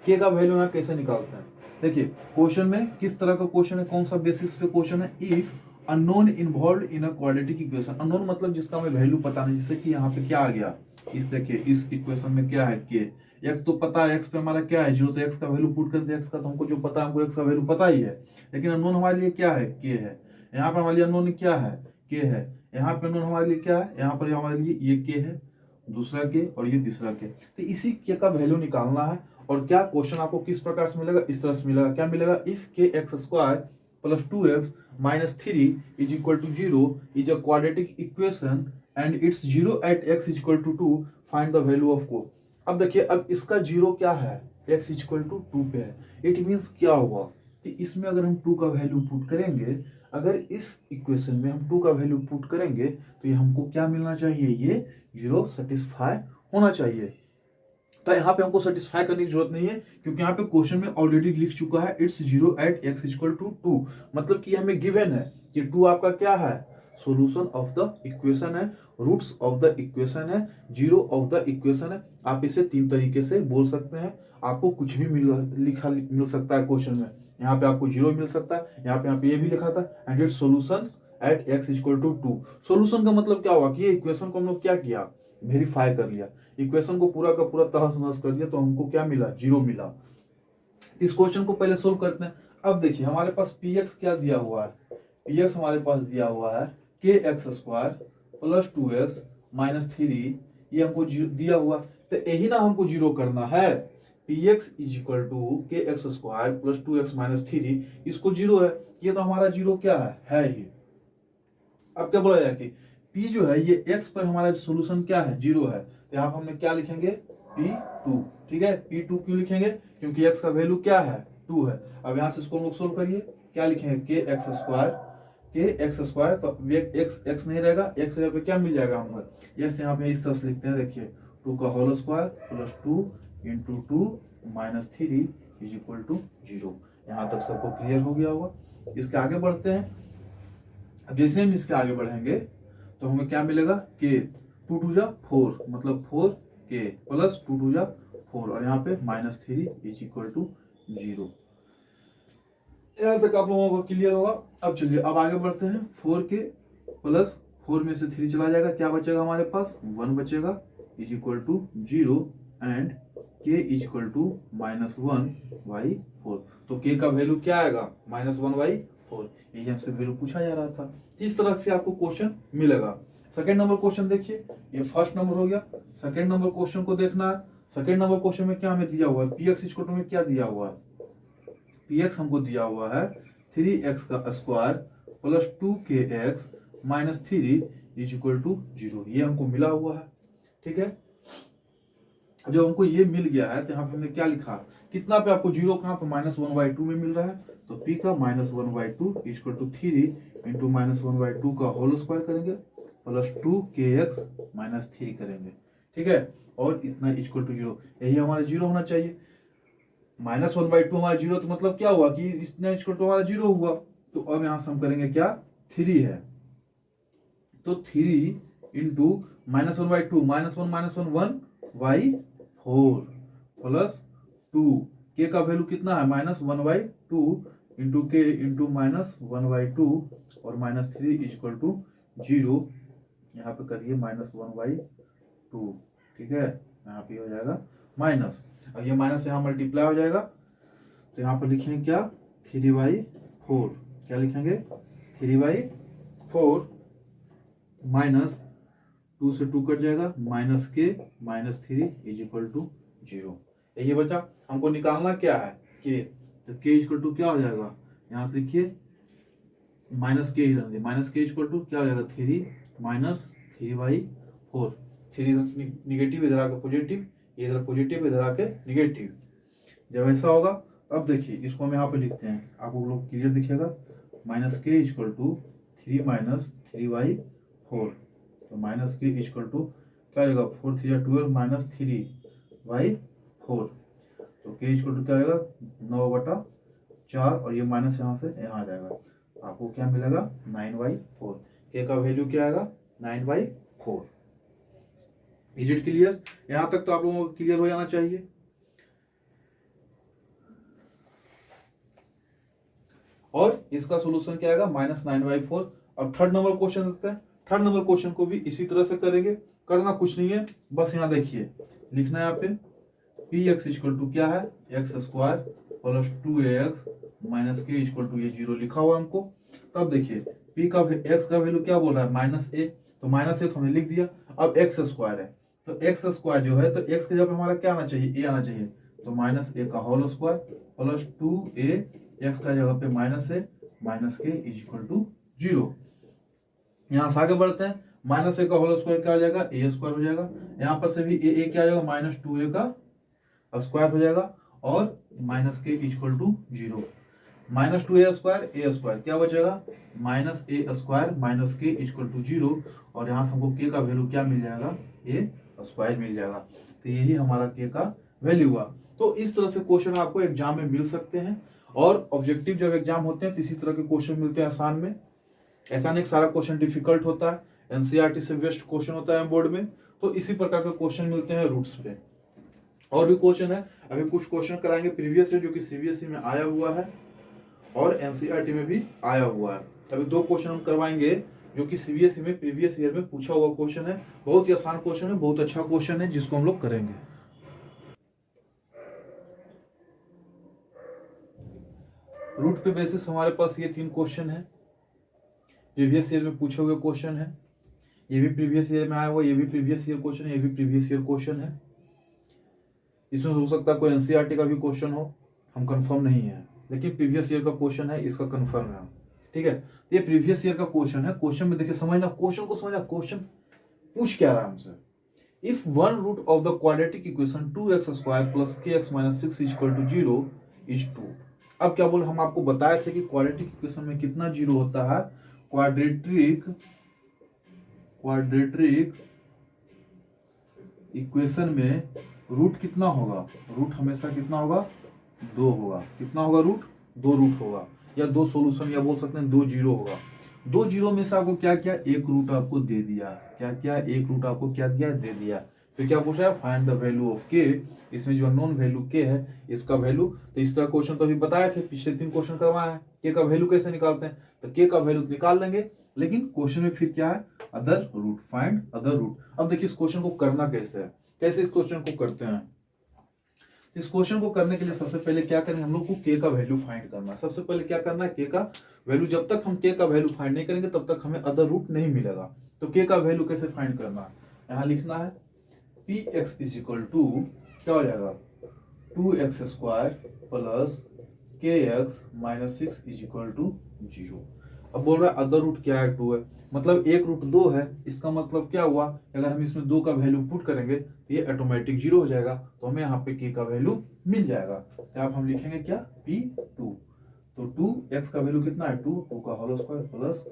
के का वैल्यू यहाँ कैसे निकालते हैं, देखिए क्वेश्चन में किस तरह का क्वेश्चन है, कौन सा बेसिस पे क्वेश्चन है। If unknown involve in a quadratic equation, unknown मतलब जिसका हमें वैल्यू पता नहीं, जैसे कि यहाँ पे क्या आ गया, इस देखिए इस इक्वेशन में क्या है, के एक्स तो पता है, एक्स पे हमारा क्या है 0, तो एक्स का वैल्यू पुट करते हैं, एक्स का तो हमको जो पता है, हमको एक्स का वैल्यू पता ही है, लेकिन अननोन हमारे लिए क्या है, के है। यहाँ पर हमारे लिए अननोन क्या है, के है। यहाँ पे अननोन हमारे लिए क्या है, यहाँ पर हमारे लिए ये के है, दूसरा के और ये तीसरा के। तो इसी के का वैल्यू निकालना है। और क्या क्वेश्चन आपको किस प्रकार से मिलेगा, इस तरह से मिलेगा, क्या मिलेगा, if k x square plus 2x minus 3 is equal to 0 is a quadratic equation and its 0 at x is equal to 2, find the value of को। अब देखिए, अब इसका 0 क्या है, x इज इक्वल टू 2 पे है। इट मीन्स क्या होगा कि इसमें अगर हम 2 का वैल्यू पुट करेंगे, अगर इस इक्वेशन में हम 2 का वैल्यू पुट करेंगे तो ये हमको क्या मिलना चाहिए, ये 0 सेटिस्फाई होना चाहिए। तो यहाँ पे हमको सेटिस्फाई करने की जरूरत नहीं है, क्योंकि यहाँ पे क्वेश्चन में ऑलरेडी लिख चुका है its 0 at x equal to 2, मतलब कि हमें गिवन है कि कि 2 आपका क्या है, सॉल्यूशन ऑफ द इक्वेशन है, रूट्स ऑफ द इक्वेशन है, जीरो ऑफ द इक्वेशन है। आप इसे 3 तरीके से बोल सकते हैं। आपको कुछ भी मिल सकता है क्वेश्चन में। यहाँ पे आपको 0 मिल सकता है, यहाँ पे ये भी लिखा था and it solutions at x equal to 2। Solution का मतलब क्या हुआ कि ये इक्वेशन को हम लोग क्या किया, वेरीफाई कर लिया, इक्वेशन को पूरा का पूरा तहस नहस कर दिया, तो हमको क्या मिला, 0 मिला। इस क्वेश्चन को पहले सोल्व करते हैं। अब देखिए हमारे पास px क्या दिया हुआ है, px हमारे पास दिया हुआ है kx square plus 2x minus 3, ये हमको दिया हुआ, तो यही ना हमको 0 करना है। px इज इक्वल टू के x square plus 2x minus 3, इसको 0 है, ये तो हमारा 0 क्या है ही। अब क्या बोला जाए कि p जो है ये x पर हमारा सोल्यूशन क्या है, 0 है, तो यहाँ पर हमने क्या लिखेंगे, p2। ठीक है, p2 क्यों लिखेंगे, क्योंकि x का वैल्यू क्या है, 2 है। अब यहाँ से इसको हम लोग सोल्व करिए, क्या लिखेंगे, के एक्स स्क्वायर, तो x नहीं रहेगा, x जगह पे क्या मिल जाएगा हमको, यस यहाँ पे इस तरह से लिखते हैं, देखिए 2 का whole square plus 2 into 2 minus 3 is equal to 0। यहाँ तक सबको क्लियर हो गया होगा। इसके आगे बढ़ते हैं। अब जैसे हम इसके आगे बढ़ेंगे तो हमें क्या मिलेगा, के 2 2 जा 4, मतलब 4 के प्लस 2 2 जा 4, और यहाँ पे माइनस 3 इज इक्वल टू 0। यहाँ तक आप लोगों को क्लियर होगा। अब चलिए अब आगे बढ़ते हैं। 4 के प्लस 4 में से 3 चला जाएगा, क्या बचेगा हमारे पास, 1 बचेगा इज इक्वल टू 0 एंड के इज इक्वल टू माइनस 1/4। तो के का वैल्यू क्या आएगा, माइनस 1/4। यही हमसे वैल्यू पूछा जा रहा था। इस तरह से आपको क्वेश्चन मिलेगा। सेकंड नंबर क्वेश्चन देखिए, ये फर्स्ट नंबर हो गया। सेकंड नंबर क्वेश्चन को देखना है। सेकंड नंबर क्वेश्चन में क्या हमें दिया हुआ है, px इक्वल टू में क्या दिया हुआ है, px हमको दिया हुआ है 3x का square plus 2kx minus 3 is equal to 0, ये हमको मिला हुआ है। ठीक है, जब हमको ये मिल गया है तो यहाँ पे हमने क्या लिखा, कितना पे आपको 0 कहाँ पे, माइनस 1/2 में मिल रहा है, तो p का minus 1/2 equal to 3 into minus 1/2 का होल स्क्वायर करेंगे प्लस 2kx माइनस 3 करेंगे। ठीक है, और इतना इक्वल टू 0, यही हमारा 0 होना चाहिए। माइनस 1/2 हमारा 0, तो मतलब क्या हुआ कि इतना इक्वल टू हमारा 0 हुआ। तो अब यहाँ से हम करेंगे क्या, 3 है, तो 3 इंटू माइनस 1/2, माइनस 1 1/4 प्लस 2, के का वैल्यू कितना है, माइनस 1/2 इंटू के इंटू माइनस 1/2 और माइनस 3 इक्वल टू 0। यहाँ पे करिए माइनस 1/2। ठीक है, यहाँ पे हो जाएगा माइनस, अब ये माइनस यहाँ मल्टीप्लाई हो जाएगा, तो यहाँ पर लिखेंगे क्या, 3/4। क्या लिखेंगे, 3/4 माइनस 2 से 2 कट जाएगा, माइनस के माइनस 3 इज इक्वल टू 0। यही बचा, हमको निकालना क्या है, के, तो के इक्वल टू क्या हो जाएगा, यहाँ से लिखिए माइनस के ही रहने दे, माइनस के इक्वल टू क्या हो जाएगा, 3 माइनस 3/4। 3 निगेटिव इधर आके पॉजिटिव, इधर पॉजिटिव इधर आके निगेटिव। जब ऐसा होगा अब देखिए इसको हम यहाँ पे लिखते हैं, आपको लोग क्लियर दिखेगा, minus k equal to 3 minus 3/4, तो माइनस के इक्वल टू क्या हो जाएगा, 4 3 12 माइनस 3/4, तो के इक्वल टू क्या हो जाएगा, 9/4, और ये माइनस यहाँ से यहाँ आ जाएगा, आपको क्या मिलेगा, 9/4। के का वैल्यू क्या आएगा, 9/4। इज इट क्लियर, यहाँ तक तो आप लोगों को क्लियर हो जाना चाहिए। और इसका सोल्यूशन क्या आएगा, माइनस 9/4। अब थर्ड नंबर क्वेश्चन देखते हैं। थर्ड नंबर क्वेश्चन को भी इसी तरह से करेंगे, करना कुछ नहीं है, बस यहाँ देखिए लिखना है यहाँ पे px इक्वल टू क्या है, x square plus 2ax minus k equal to, ये 0 लिखा हुआ हमको। तब देखिए p का x का वैल्यू क्या बोल रहा है, माइनस ए, तो माइनस ए तो हमने लिख दिया। अब एक्स स्क्वायर है, तो एक्स स्क्वायर जो है, तो एक्स के जगह पे हमारा क्या आना चाहिए, ए आना चाहिए, तो माइनस ए का whole square plus 2a, x का जगह पे minus A, minus k equal to 0। यहाँ से आगे बढ़ते हैं, माइनस ए का होल स्क्वायर क्या हो जाएगा, ए स्क्वायर हो जाएगा, यहाँ पर से भी ए क्या आ जाएगा, माइनस 2a का स्क्वायर हो जाएगा, और minus k equal to 0। Minus 2a square, A square क्या बचेगा, minus A square minus k equal to 0, और यहाँ से हमको के का वैल्यू क्या मिल जाएगा, ए स्क्वायर मिल जाएगा। तो यही हमारा के का वैल्यू हुआ। तो इस तरह से क्वेश्चन आपको एग्जाम में मिल सकते हैं, और ऑब्जेक्टिव जब एग्जाम होते हैं तो इसी तरह के क्वेश्चन मिलते हैं आसान में। ऐसा नहीं सारा क्वेश्चन डिफिकल्ट होता है, एनसीईआरटी से बेस्ट क्वेश्चन होता है बोर्ड में, तो इसी प्रकार के क्वेश्चन मिलते हैं रूट्स पे। और भी क्वेश्चन है, अभी कुछ क्वेश्चन कराएंगे प्रीवियस ईयर जो कि सीबीएसई में आया हुआ है और एनसीईआरटी में भी आया हुआ है। अभी 2 क्वेश्चन हम करवाएंगे जो कि सीबीएसई में प्रीवियस ईयर में पूछा हुआ क्वेश्चन है, बहुत ही आसान क्वेश्चन है, बहुत अच्छा क्वेश्चन है जिसको हम लोग करेंगे। रूट पे बेसिस हमारे पास ये 3 क्वेश्चन है, प्रीवियस ईयर में पूछे हुए क्वेश्चन है, ये भी प्रीवियस ईयर में आया हुआ, ये भी प्रीवियस ईयर क्वेश्चन है, ये भी प्रीवियस ईयर क्वेश्चन है। इसमें हो सकता है कोई एनसीईआरटी का भी क्वेश्चन हो, हम कंफर्म नहीं है, लेकिन प्रीवियस ईयर का क्वेश्चन है, इसका कंफर्म है। ठीक है, ये प्रीवियस ईयर का क्वेश्चन है। क्वेश्चन में देखिए, समझना क्वेश्चन को, समझना क्वेश्चन पूछ क्या रहा है हमसे। If one root of the quadratic equation 2x square plus kx minus 6 equal to 0 is 2। अब क्या बोल, हम आपको बताए थे कि क्वाड्रेटिक इक्वेशन में कितना जीरो होता है, क्वाड्रेटिक इक्वेशन में रूट कितना होगा, रूट हमेशा कितना होगा, 2 होगा। कितना होगा रूट, 2 रूट होगा, या 2 सॉल्यूशन, या बोल सकते हैं 2 जीरो होगा। 2 जीरो में से आपको क्या क्या, एक रूट आपको दे दिया, क्या क्या, एक रूट आपको क्या दिया, दे दिया। तो क्या पूछा है, फाइंड द वैल्यू ऑफ के। इसमें जो नॉन वैल्यू के है, इसका वैल्यू, तो इस तरह क्वेश्चन तो अभी बताए थे, पिछले 3 क्वेश्चन करवाए हैं। के का वैल्यू कैसे निकालते हैं, तो के का वैल्यू निकाल लेंगे, लेकिन क्वेश्चन में फिर क्या है, other root, find other root. अब देखिए इस क्वेश्चन को करना कैसे है, कैसे इस क्वेश्चन को करते हैं। इस क्वेश्चन को करने के लिए सबसे पहले क्या करेंगे, हम लोग को के का वैल्यू फाइंड करना है। सबसे पहले क्या करना है, के का वैल्यू। जब तक हम के का वैल्यू फाइंड नहीं करेंगे तब तक हमें अदर रूट नहीं मिलेगा। तो के का वैल्यू कैसे फाइंड करना है, यहाँ लिखना है p x is equal to, क्या हो जाएगा, 2x square plus k x minus 6 is equal to 0। अब बोल रहा है अदर रूट क्या है, 2 है, मतलब एक रूट 2 है। इसका मतलब क्या हुआ, अगर हम इसमें 2 का वैल्यू पुट करेंगे तो ये ऑटोमेटिक 0 हो जाएगा, तो हमें यहाँ पे के का वैल्यू मिल जाएगा। तो अब हम लिखेंगे क्या, P2। तो 2x का वैल्यू कितना है, 2 का whole square plus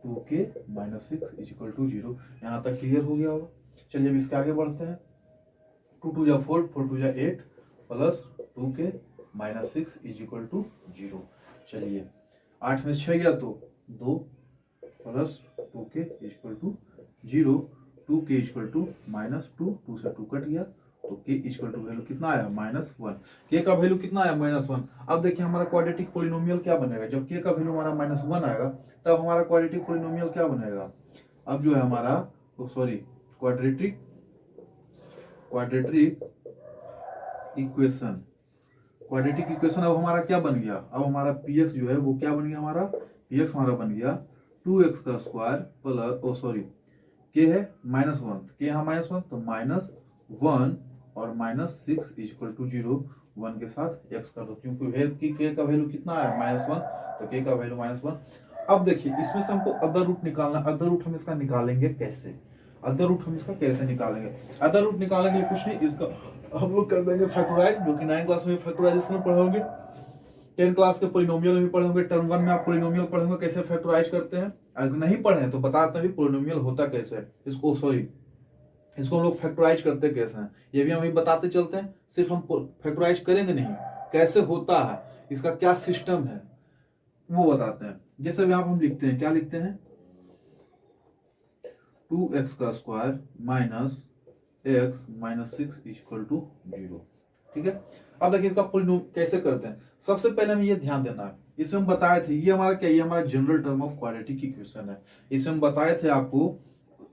2k minus 6 is equal to 0। यहाँ तक क्लियर हो गया होगा। चलिए अब इसके आगे बढ़ते हैं। 2 2 जा 4, 4 2 जा 8 plus 2k minus 6 is equal to 0। चलिए 8 में 6 गया तो 2 plus 2k is equal to 0, 2k is equal to minus 2, 2 से 2 कट गया, तो k is equal to value कितना आया, -1। k का वैल्यू कितना आया, -1। अब देखिए हमारा क्वाड्रेटिक पॉलिनोमियल क्या बनेगा, जब k का वैल्यू हमारा -1 आएगा तब हमारा क्वाड्रेटिक पॉलिनोमियल क्या बनेगा। अब जो है हमारा, sorry, quadratic equation, quadratic equation अब हमारा क्या बन गया, अब हमारा px जो है वो क्या बन गया, हमारा px हमारा बन गया 2x का स्क्वायर प्लस, k है -1, k यहाँ -1 तो -1 और -6 इज इक्वल टू 0, 1 के साथ x कर दो, क्योंकि k का वैल्यू कितना आया, -1, तो k का वैल्यू -1। अब देखिए इसमें से हमको अदर रूट निकालना, अदर रूट हम इसका निकालेंगे कैसे, अदर रूट हम इसका कैसे निकालेंगे। अदर रूट निकालने के लिए कुछ नहीं, इसका हम लोग कर देंगे फैक्टराइज, जो कि 9 क्लास में फैक्टराइजेशन पढ़ोगे, 10 क्लास के पॉलिनोमियल भी पढ़ोगे, टर्म 1 में आप पॉलिनोमियल पढ़ोगे कैसे फैक्टराइज करते हैं। अगर नहीं पढ़े तो बताते हैं पॉलिनोमियल होता कैसे है, इसको हम लोग फैक्टराइज करते कैसे हैं, ये भी हम अभी बताते चलते हैं। सिर्फ हम फैक्टराइज करेंगे नहीं, कैसे होता है, इसका क्या सिस्टम है वो बताते हैं। जैसे यहाँ हम लिखते हैं, क्या लिखते हैं, 2x का square minus x minus 6 equal to 0। ठीक है, अब देखिए इसका पॉलिनोमियल कैसे करते हैं। सबसे पहले हमें ये ध्यान देना है, इसमें हम बताए थे, ये हमारा क्या, ये हमारा general term of quadratic equation है। इसमें हम बताए थे आपको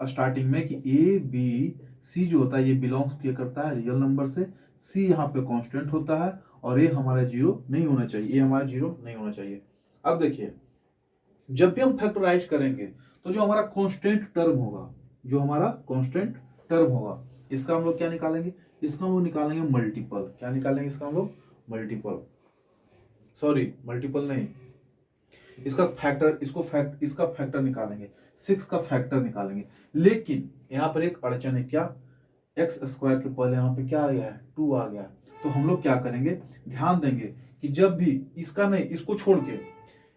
स्टार्टिंग में कि ए बी सी जो होता है ये बिलोंग्स किया करता है रियल नंबर से, सी यहाँ पे कांस्टेंट होता है, और ए हमारा 0 नहीं होना चाहिए, ए हमारा 0 नहीं होना चाहिए। अब देखिए जब भी हम फैक्टराइज करेंगे तो जो हमारा कांस्टेंट टर्म होगा, जो हमारा कांस्टेंट टर्म होगा, इसका हम लोग क्या निकालेंगे, इसका हम लोग निकालेंगे मल्टीपल। क्या निकालेंगे, इसका हम लोग मल्टीपल, सॉरी मल्टीपल नहीं, इसका फैक्टर, इसका फैक्टर निकालेंगे, 6 का फैक्टर निकालेंगे। लेकिन यहाँ पर एक अड़चन है, क्या, एक्स स्क्वायर के पहले यहाँ पे क्या आ गया है, 2 आ गया। तो हम लोग क्या करेंगे, ध्यान देंगे कि जब भी इसका नहीं, इसको छोड़ के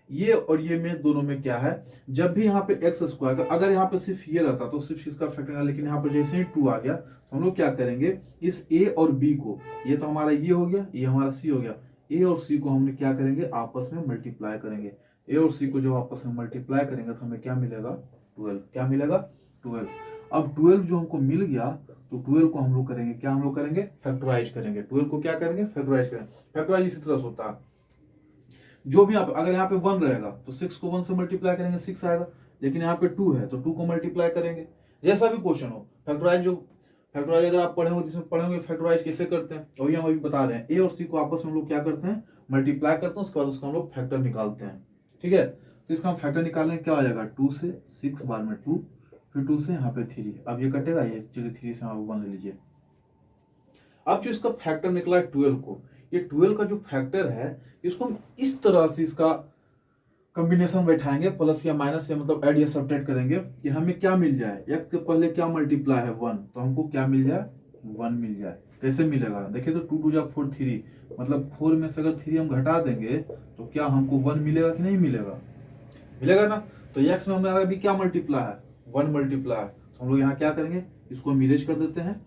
ये और ये में दोनों में क्या है, जब भी यहाँ पे एक्स स्क्वायर का, अगर यहाँ पे सिर्फ ये रहता तो सिर्फ इसका फैक्टर, लेकिन यहाँ पर जैसे ही 2 आ गया तो हम लोग क्या करेंगे, इस ए और बी को, ये तो हमारा ये हो गया, ये हमारा सी हो गया, ए और सी को हमने क्या करेंगे, आपस में मल्टीप्लाई करेंगे। ए और सी को जब आपस में मल्टीप्लाई करेंगे तो हमें क्या मिलेगा 12। क्या मिलेगा 12। अब 12 जो हमको मिल गया तो 12 को हम लोग करेंगे क्या, हम लोग करेंगे फैक्टराइज करेंगे। 12 को क्या करेंगे फैक्टराइज करेंगे। फैक्टराइज इसी तरह से होता है, जो भी यहाँ पे अगर यहाँ पे 1 रहेगा तो 6 को 1 से मल्टीप्लाई करेंगे 6 आएगा, लेकिन यहाँ पे 2 है तो 2 को मल्टीप्लाई करेंगे। जैसा भी क्वेश्चन हो फैक्टराइज अगर आप पढ़े हो जिसमें पढ़े होंगे फैक्टराइज कैसे करते हैं, वही हम अभी बता रहे हैं। ए और सी को आपस में हम लोग क्या करते हैं मल्टीप्लाई करते हैं, उसके बाद उसका हम लोग फैक्टर निकालते हैं। ठीक है, तो इसका हम फैक्टर निकालने क्या हो जाएगा 2 से 6 बार में 2, फिर 2 से यहाँ पे 3, अब ये कटेगा, ये चलिए 3 से आप 1 ले लीजिए। अब जो इसका फैक्टर निकला है 12 को, ये 12 का जो फैक्टर है इसको हम इस तरह से इसका कॉम्बिनेशन बैठाएंगे, प्लस या माइनस या मतलब ऐड या सब्ट्रैक्ट करेंगे कि हमें क्या मिल जाए। x के पहले क्या मल्टीप्लाई है 1, तो हमको क्या मिल जाए 1 मिल जाए। कैसे मिलेगा देखिए, तो 2 2 जा 4 3, मतलब 4 में से अगर 3 हम घटा देंगे तो क्या हमको 1 मिलेगा कि नहीं मिलेगा, मिलेगा ना। तो x में हमारा अभी क्या मल्टीप्लाई है 1 मल्टीप्लाई है, तो हम लोग यहाँ क्या करेंगे इसको हम इरेज कर देते हैं।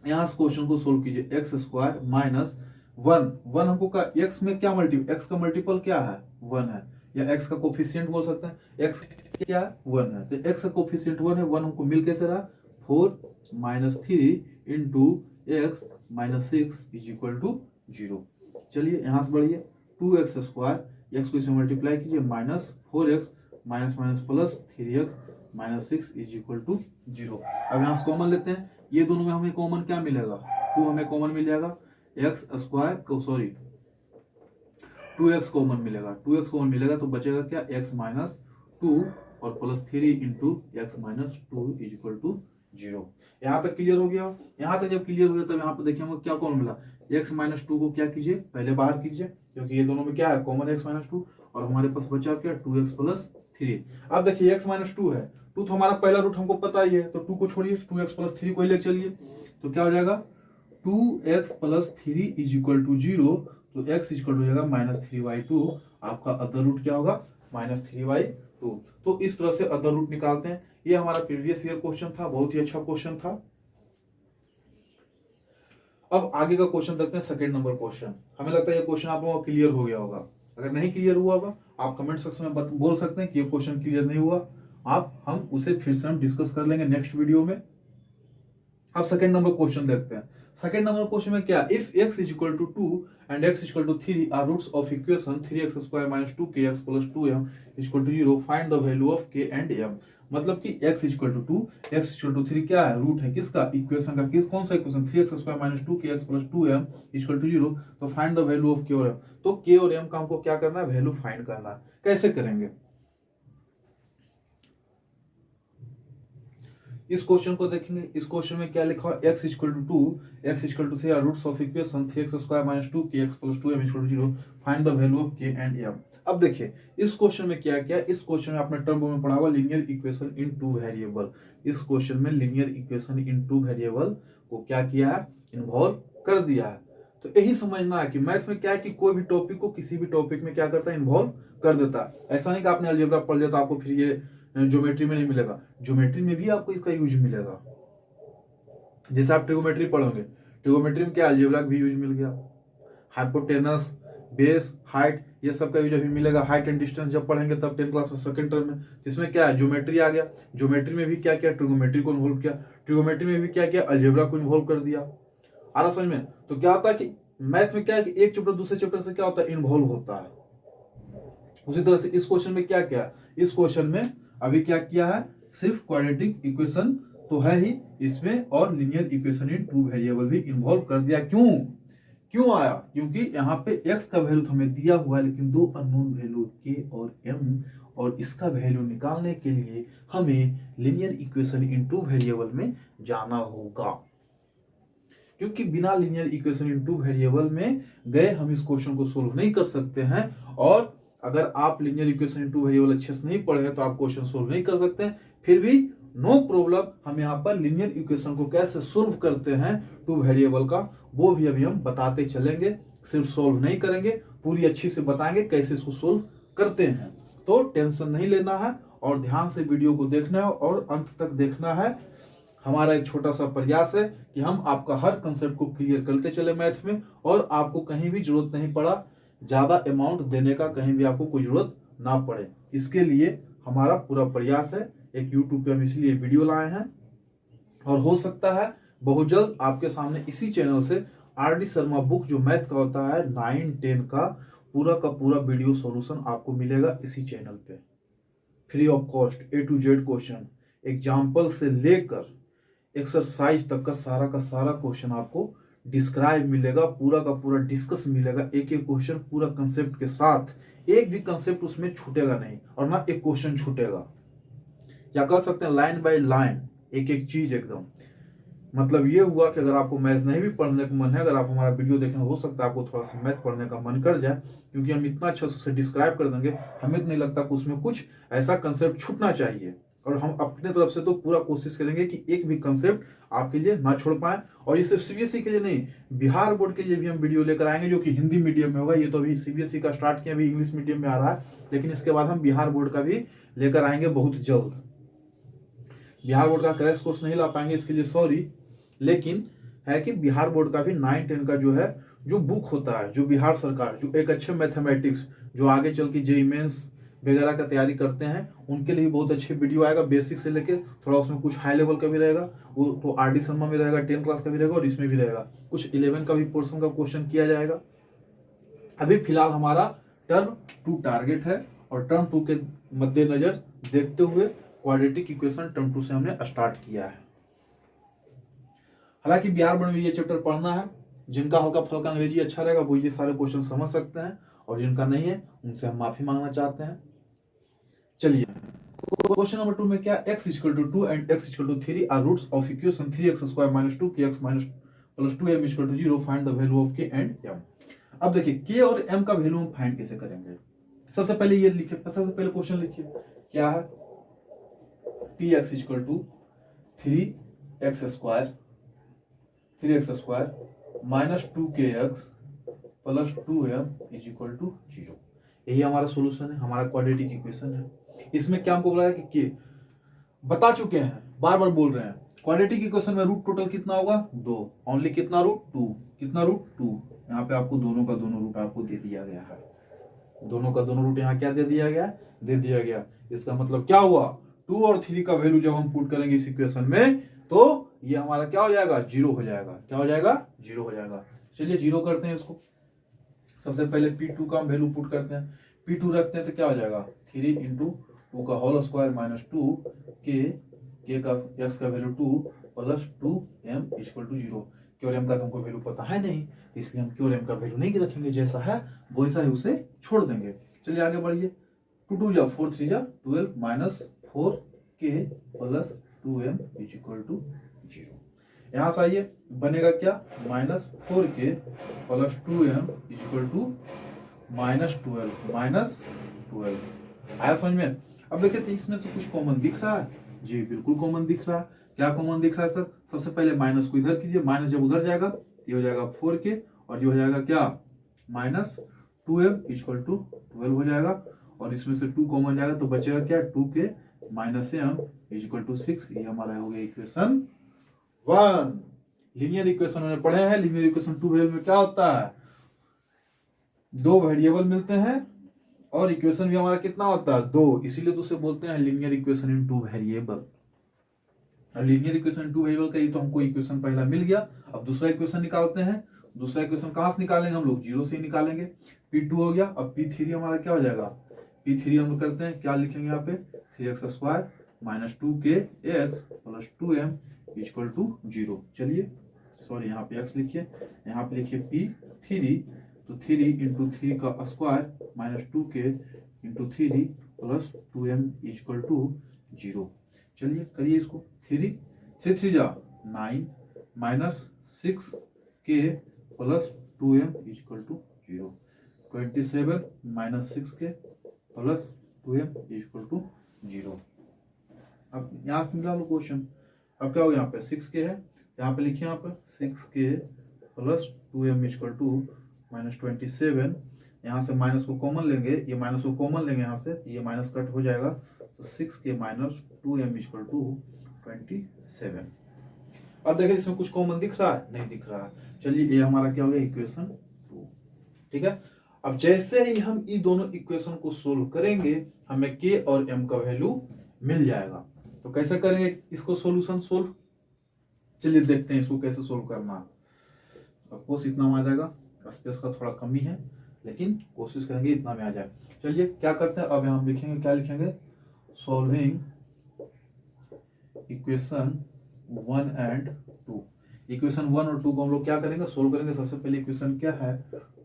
यहाँ से क्वेश्चन को सोल्व कीजिए, एक्स स्क्वायर माइनस 1 हमको का x में क्या x का मल्टीपल क्या है 1 है, या x का कोफिशिएंट बोल सकते हैं। x क्या है 1 है, तो x का कोफिशिएंट 1 है। 1 हमको मिल कैसे रहा 4 minus 3 into x minus 6 is equal to 0। चलिए यहाँ से बढ़िए 2x स्क्वायर, x को इसमें मल्टीप्लाई कीजिए minus 4x minus minus plus 3x minus 6 is equal to 0। अब यहाँ से कॉमन लेते हैं, ये दोनों में हमें कॉमन क्या मिलेगा 2 हमें कॉमन मिल जाएगा, एक्स स्क्वायर को सॉरी 2x कॉमन मिलेगा, 2x कॉमन मिलेगा तो बचेगा क्या x माइनस 2 और plus 3 into x minus 2 is equal to 0। यहाँ तक क्लियर हो गया। यहाँ तक जब क्लियर हो गया तब यहाँ पे देखिए हमको क्या कॉमन मिला, x माइनस 2 को क्या कीजिए पहले बाहर कीजिए, क्योंकि ये दोनों में क्या है कॉमन x माइनस 2, और हमारे पास बचा क्या 2x प्लस 3। अब देखिए x माइनस 2 है, 2 तो हमारा पहला रूट हमको पता ही है, तो 2 को छोड़िए 2x प्लस 3 को ले चलिए, तो क्या हो जाएगा 2x plus 3 is equal to 0, तो x इज इक्वल हो जाएगा माइनस 3/2। आपका अदर रूट क्या होगा माइनस 3/2। तो इस तरह से अदर रूट निकालते हैं। ये हमारा प्रीवियस ईयर क्वेश्चन था, बहुत ही अच्छा क्वेश्चन था। अब आगे का क्वेश्चन देखते हैं, सेकंड नंबर क्वेश्चन। हमें लगता है ये क्वेश्चन आप लोगों को क्लियर हो गया होगा। अगर नहीं क्लियर हुआ होगा आप कमेंट सेक्शन में बोल सकते हैं कि ये क्वेश्चन क्लियर नहीं हुआ, हम उसे फिर से हम डिस्कस कर लेंगे नेक्स्ट वीडियो में। अब सेकंड नंबर क्वेश्चन देखते हैं। सेकंड नंबर क्वेश्चन में क्या, if x is equal to 2 and x is equal to 3 are roots of equation 3x square minus 2kx plus 2m is equal to 0, find the value of k and m। मतलब कि x is equal to 2, x is equal to 3 क्या है root है किसका equation का, किस कौन सा equation 3x square minus 2kx plus 2m is equal to 0, तो find the value of k और m। तो k और m का हमको क्या करना है वैल्यू फाइंड करना है। कैसे करेंगे इस क्वेश्चन को देखेंगे। इस क्वेश्चन में क्या लिखा है x equal to 2, x equal to 3 are roots of equation 3x square minus 2kx plus 2m equal to 0, find the value of k and m। अब देखिए इस क्वेश्चन में क्या क्या, इस क्वेश्चन में आपने टर्म में पढ़ा हुआ linear equation in two variable. इस क्वेश्चन में linear equation in two variable को क्या किया है इन्वॉल्व कर दिया है। तो यही समझना है कि मैथ में क्या है कि कोई भी टॉपिक को किसी भी टॉपिक में क्या करता है इन्वॉल्व कर देता है। ऐसा नहीं कि आपने अलजेब्रा पढ़ लिया तो आपको फिर ये ज्योमेट्री में नहीं मिलेगा, ज्योमेट्री में भी आपको इसका यूज मिलेगा। जैसे आप ट्रिगोमेट्री पढ़ोगे, ट्रिगोमेट्री में क्या अलजेब्रा का भी यूज मिल गया, हाइपोटेनस बेस हाइट ये सब का यूज अभी मिलेगा। हाइट एंड डिस्टेंस जब पढ़ेंगे तब 10th क्लास में सेकंड टर्म में, इसमें क्या है ज्योमेट्री आ गया। ज्योमेट्री में भी क्या किया ट्रिगोमेट्री को इन्वॉल्व किया, ट्रिगोमेट्री में भी क्या किया अलजेब्रा को इन्वॉल्व कर दिया। आ रहा समझ में। तो क्या होता है कि मैथ में क्या है कि एक चैप्टर दूसरे चैप्टर से क्या होता है इन्वॉल्व होता है। उसी तरह से इस क्वेश्चन में क्या किया, इस क्वेश्चन में अभी क्या किया है सिर्फ क्वाड्रेटिक इक्वेशन तो है ही इसमें, और linear equation in two variable भी इन्वॉल्व कर दिया। क्यों आया, क्योंकि यहाँ पे x का वैल्यू हमें दिया हुआ है लेकिन दो अननोन वैल्यू k और m, और इसका वैल्यू निकालने के लिए हमें linear equation in two variable में जाना होगा। क्योंकि बिना linear equation in two variable में गए हम इस क्वेश्चन को सोल्व नहीं कर सकते हैं। और अगर आप linear equation in two variable अच्छे से नहीं पढ़े हैं तो आप क्वेश्चन सोल्व नहीं कर सकते हैं। फिर भी नो प्रॉब्लम, हम यहाँ पर लीनियर इक्वेशन को कैसे सोल्व करते हैं टू वेरिएबल का वो भी अभी हम बताते चलेंगे। सिर्फ सोल्व नहीं करेंगे, पूरी अच्छी से बताएंगे कैसे इसको सोल्व करते हैं। तो टेंशन नहीं लेना है और ध्यान से वीडियो को देखना है और अंत तक देखना है। हमारा एक छोटा सा प्रयास है कि हम आपका हर कंसेप्ट को क्लियर करते चले मैथ में, और आपको कहीं भी जरूरत नहीं पड़ा ज़्यादा अमाउंट देने का कहीं भी आपको कोई ज़रूरत ना पड़े। इसके लिए हमारा पूरा प्रयास है। एक यूट्यूब पे हम इसलिए वीडियो लाए हैं और हो सकता है बहुत जल्द आपके सामने इसी चैनल से आर.डी. शर्मा बुक जो मैथ का होता है 9-10 का पूरा वीडियो सॉल्यूशन आपको मिलेगा इसी चैनल पे, free of cost, A to Z question, example से लेकर एक्सरसाइज तक का सारा क्वेश्चन आपको डिस्क्राइब मिलेगा, पूरा का पूरा डिस्कस मिलेगा, एक एक क्वेश्चन पूरा कंसेप्ट के साथ, एक भी कंसेप्ट उसमें छूटेगा नहीं और ना एक क्वेश्चन छूटेगा, या कह सकते हैं लाइन बाय लाइन एक एक चीज एकदम। मतलब ये हुआ कि अगर आपको मैथ नहीं भी पढ़ने का मन है, अगर आप हमारा वीडियो देखें, हो सकता है आपको थोड़ा सा मैथ पढ़ने का मन कर जाए, क्योंकि हम इतना अच्छा से उसे डिस्क्राइब कर देंगे, हमें तो नहीं लगता कि उसमें कुछ ऐसा कंसेप्ट छूटना चाहिए। और हम अपने तरफ से तो पूरा कोशिश करेंगे कि एक भी कंसेप्ट आपके लिए ना छोड़ पाए। और ये सिर्फ सीबीएसई के लिए नहीं, बिहार बोर्ड के लिए भी हम वीडियो लेकर आएंगे, जो कि हिंदी मीडियम में होगा। ये तो अभी सीबीएसई का स्टार्ट किया, अभी इंग्लिश मीडियम में आ रहा है, लेकिन इसके बाद हम बिहार बोर्ड का भी लेकर आएंगे बहुत जल्द। बिहार बोर्ड का क्रैश कोर्स नहीं ला पाएंगे, इसके लिए सॉरी, लेकिन है कि बिहार बोर्ड का भी 9-10 का जो है, जो बुक होता है, जो बिहार सरकार, जो एक अच्छे मैथमेटिक्स, जो आगे चल के जेईई मेंस वगैरह का तैयारी करते हैं, उनके लिए बहुत अच्छे वीडियो आएगा, बेसिक से लेके थोड़ा उसमें कुछ हाई लेवल का भी रहेगा, वो तो आर.डी. शर्मा में रहेगा, 10 क्लास का भी रहेगा और इसमें भी रहेगा, कुछ 11 का भी पोर्शन का क्वेश्चन किया जाएगा। अभी फिलहाल हमारा टर्म 2 टारगेट है और टर्म 2 के मद्देनजर देखते हुए क्वाड्रेटिक इक्वेशन टर्म 2 से हमने स्टार्ट किया है। हालांकि बिहार बोर्ड में ये चैप्टर पढ़ना है, जिनका हल्का फुल्का अंग्रेजी अच्छा रहेगा वो ये सारे क्वेश्चन समझ सकते हैं, और जिनका नहीं है उनसे हम माफी मांगना चाहते हैं। चलिए क्वेश्चन नंबर 2 में क्या, x equal to 2 and x equal to 3 are roots of equation 3x square minus 2kx minus plus 2m equal to 0, find the value of k and m। अब देखिए k और m का value हम find कैसे करेंगे। सबसे पहले ये लिखिए, सबसे पहले क्वेश्चन लिखिए, क्या है, px equal to 3x square minus 2kx plus 2m is equal to 0। यही हमारा सोल्यूशन है, हमारा क्वाड्रेटिक इक्वेशन है। इसमें क्या हमको बोला है कि के बता चुके हैं, बार बार बोल रहे हैं, क्वाड्रेटिक इक्वेशन में रूट टोटल कितना होगा 2, ओनली कितना रूट 2, कितना रूट 2। यहाँ पे आपको दोनों का दोनों रूट आपको दे दिया गया है, दोनों का दोनों रूट यहाँ क्या दे दिया गया, दे दिया गया। इसका मतलब क्या हुआ, 2 और 3 का वैल्यू जब हम पुट करेंगे इस इक्वेशन में, तो ये हमारा क्या हो जाएगा, 0 हो जाएगा। क्या हो जाएगा, 0 हो जाएगा। चलिए 0 करते हैं इसको। सबसे पहले P2 का हम वैल्यू पुट करते हैं, P2 रखते हैं तो क्या हो जाएगा, 3 इंटू 2 का होल स्क्वायर माइनस 2 के का x का value 2 plus 2m equal to 0। क्योरम का तो हमको वैल्यू पता है नहीं, तो इसलिए हम क्योरम का वैल्यू नहीं रखेंगे, जैसा है वैसा ही उसे छोड़ देंगे। चलिए आगे बढ़िए, 2 2 जा 4 3 जा 12 minus 4k plus 2m equal to 0। यहाँ से आइए, बनेगा क्या, minus 4k plus 2m equal to minus 12 आया समझ में। अब देखिए तो इसमें से कुछ कॉमन दिख रहा है, जी बिल्कुल कॉमन दिख रहा है। क्या कॉमन दिख रहा है सर, सबसे पहले माइनस को इधर कीजिए, माइनस जब उधर जाएगा ये हो जाएगा 4k और ये हो जाएगा क्या, माइनस 2m इक्वल टू 12 हो जाएगा, और इसमें से 2 कॉमन जाएगा तो बचेगा क्या, 2k minus m equal to 6। ये हमारा हो गया इक्वेशन 1। लीनियर इक्वेशन में पढ़े हैं, लीनियर इक्वेशन 2 में क्या होता है, 2 वेरिएबल मिलते हैं और इक्वेशन भी हमारा कितना होता है, 2, इसीलिए तो उसे बोलते हैं linear equation in 2 variable. Linear equation 2 variable का ये तो हमको इक्वेशन पहला मिल गया। अब दूसरा इक्वेशन निकालते हैं। दूसरा इक्वेशन कहां से निकालेंगे हम लोग, 0 से ही निकालेंगे। P2 हो गया, अब P3 हमारा क्या हो जाएगा, P3 हम लोग करते हैं, क्या लिखेंगे यहाँ पे, 3x square minus 2kx plus 2m equal to 0। चलिए सॉरी, यहाँ पे x लिखिए, यहाँ पे लिखिए P3, तो 3 इंटू 3 का square minus 2k into 3 plus 2m equal to 0। चलिए करिए इसको, 3 3 जा 9 minus 6k plus 2m equal to 0, 27 minus 6k plus 2m equal to 0। अब यहाँ से मिला लो क्वेश्चन। अब क्या हो गया, यहाँ पे 6k है, यहाँ पे लिखिए, यहाँ पे 6k plus 2m equal to minus 27। यहाँ से माइनस को कॉमन लेंगे, ये माइनस को कॉमन लेंगे यहाँ से, ये माइनस कट हो जाएगा, तो 6k minus 2m equal to 27। अब देखिए इसमें कुछ कॉमन दिख रहा है, नहीं दिख रहा है। चलिए ये हमारा क्या हो गया, इक्वेशन 2। ठीक है, अब जैसे ही हम ये दोनों इक्वेशन को सोल्व करेंगे हमें के और एम का वैल्यू मिल जाएगा। तो कैसे करेंगे इसको सोल्यूशन सोल्व, चलिए देखते हैं इसको कैसे सोल्व करना है। सपोज इतना में आ जाएगा, स्पेस का थोड़ा कमी है लेकिन कोशिश करेंगे इतना में आ जाए। चलिए क्या करते हैं, अब हम लिखेंगे, क्या लिखेंगे, सॉल्विंग इक्वेशन 1 एंड 2। इक्वेशन 1 और 2 को हम लोग क्या करेंगे, सोल्व करेंगे। सबसे पहले इक्वेशन क्या है,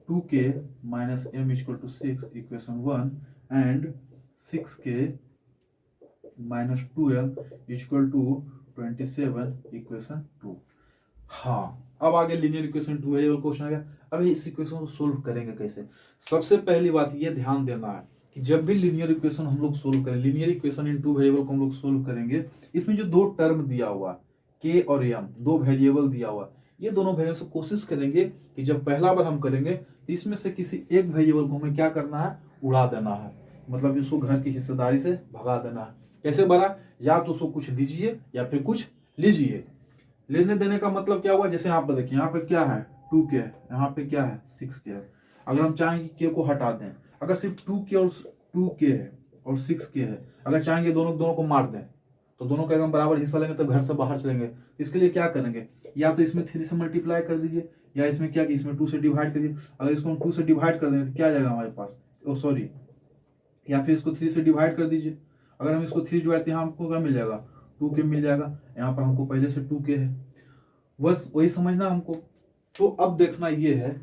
2k minus M equal to 6 equation 1 and 6k minus 2m equal to 27 equation 2। हाँ, अब आगे लीनियर इक्वेशन 2 वेरिएबल क्वेश्चन आ गया। अब इस इक्वेशन को सोल्व करेंगे कैसे। सबसे पहली बात ये ध्यान देना है कि जब भी लीनियर इक्वेशन हम लोग सोल्व करें, लीनियर इक्वेशन इन 2 वेरिएबल को हम लोग सोल्व करेंगे, इसमें जो दो टर्म दिया हुआ के और एम, दो वेरिएबल दिया हुआ, ये दोनों वेरिएबल से कोशिश करेंगे कि जब पहला बार हम करेंगे तो इसमें से किसी एक वेरिएबल को हमें क्या करना है, उड़ा देना है, मतलब इसको घर की हिस्सेदारी से भगा देना है। कैसे भरा, या तो उसको कुछ दीजिए या फिर कुछ लीजिए। लेने देने का मतलब क्या हुआ, जैसे यहाँ पर देखिए, यहाँ पे क्या है 2k, यहाँ पे क्या है 6k है। अगर हम चाहेंगे k को हटा दें, अगर सिर्फ 2k और 2k है और 6k है, अगर चाहेंगे दोनों को मार दें तो दोनों का एकदम बराबर हिस्सा लेंगे तो घर से बाहर चलेंगे। इसके लिए क्या करेंगे, या तो इसमें 3 से मल्टीप्लाई कर दीजिए, या इसमें क्या कि इसमें 2 से डिवाइड करिए। अगर इसको हम 2 से डिवाइड कर दें तो क्या आ जाएगा हमारे पास, सॉरी, या फिर इसको 3 से डिवाइड कर दीजिए। अगर हम इसको 3 डिवाइड, यहाँ हमको क्या मिल जाएगा, 2k मिल जाएगा। यहाँ पर हमको पहले से 2k है, बस वही समझना हमको। तो अब देखना ये है,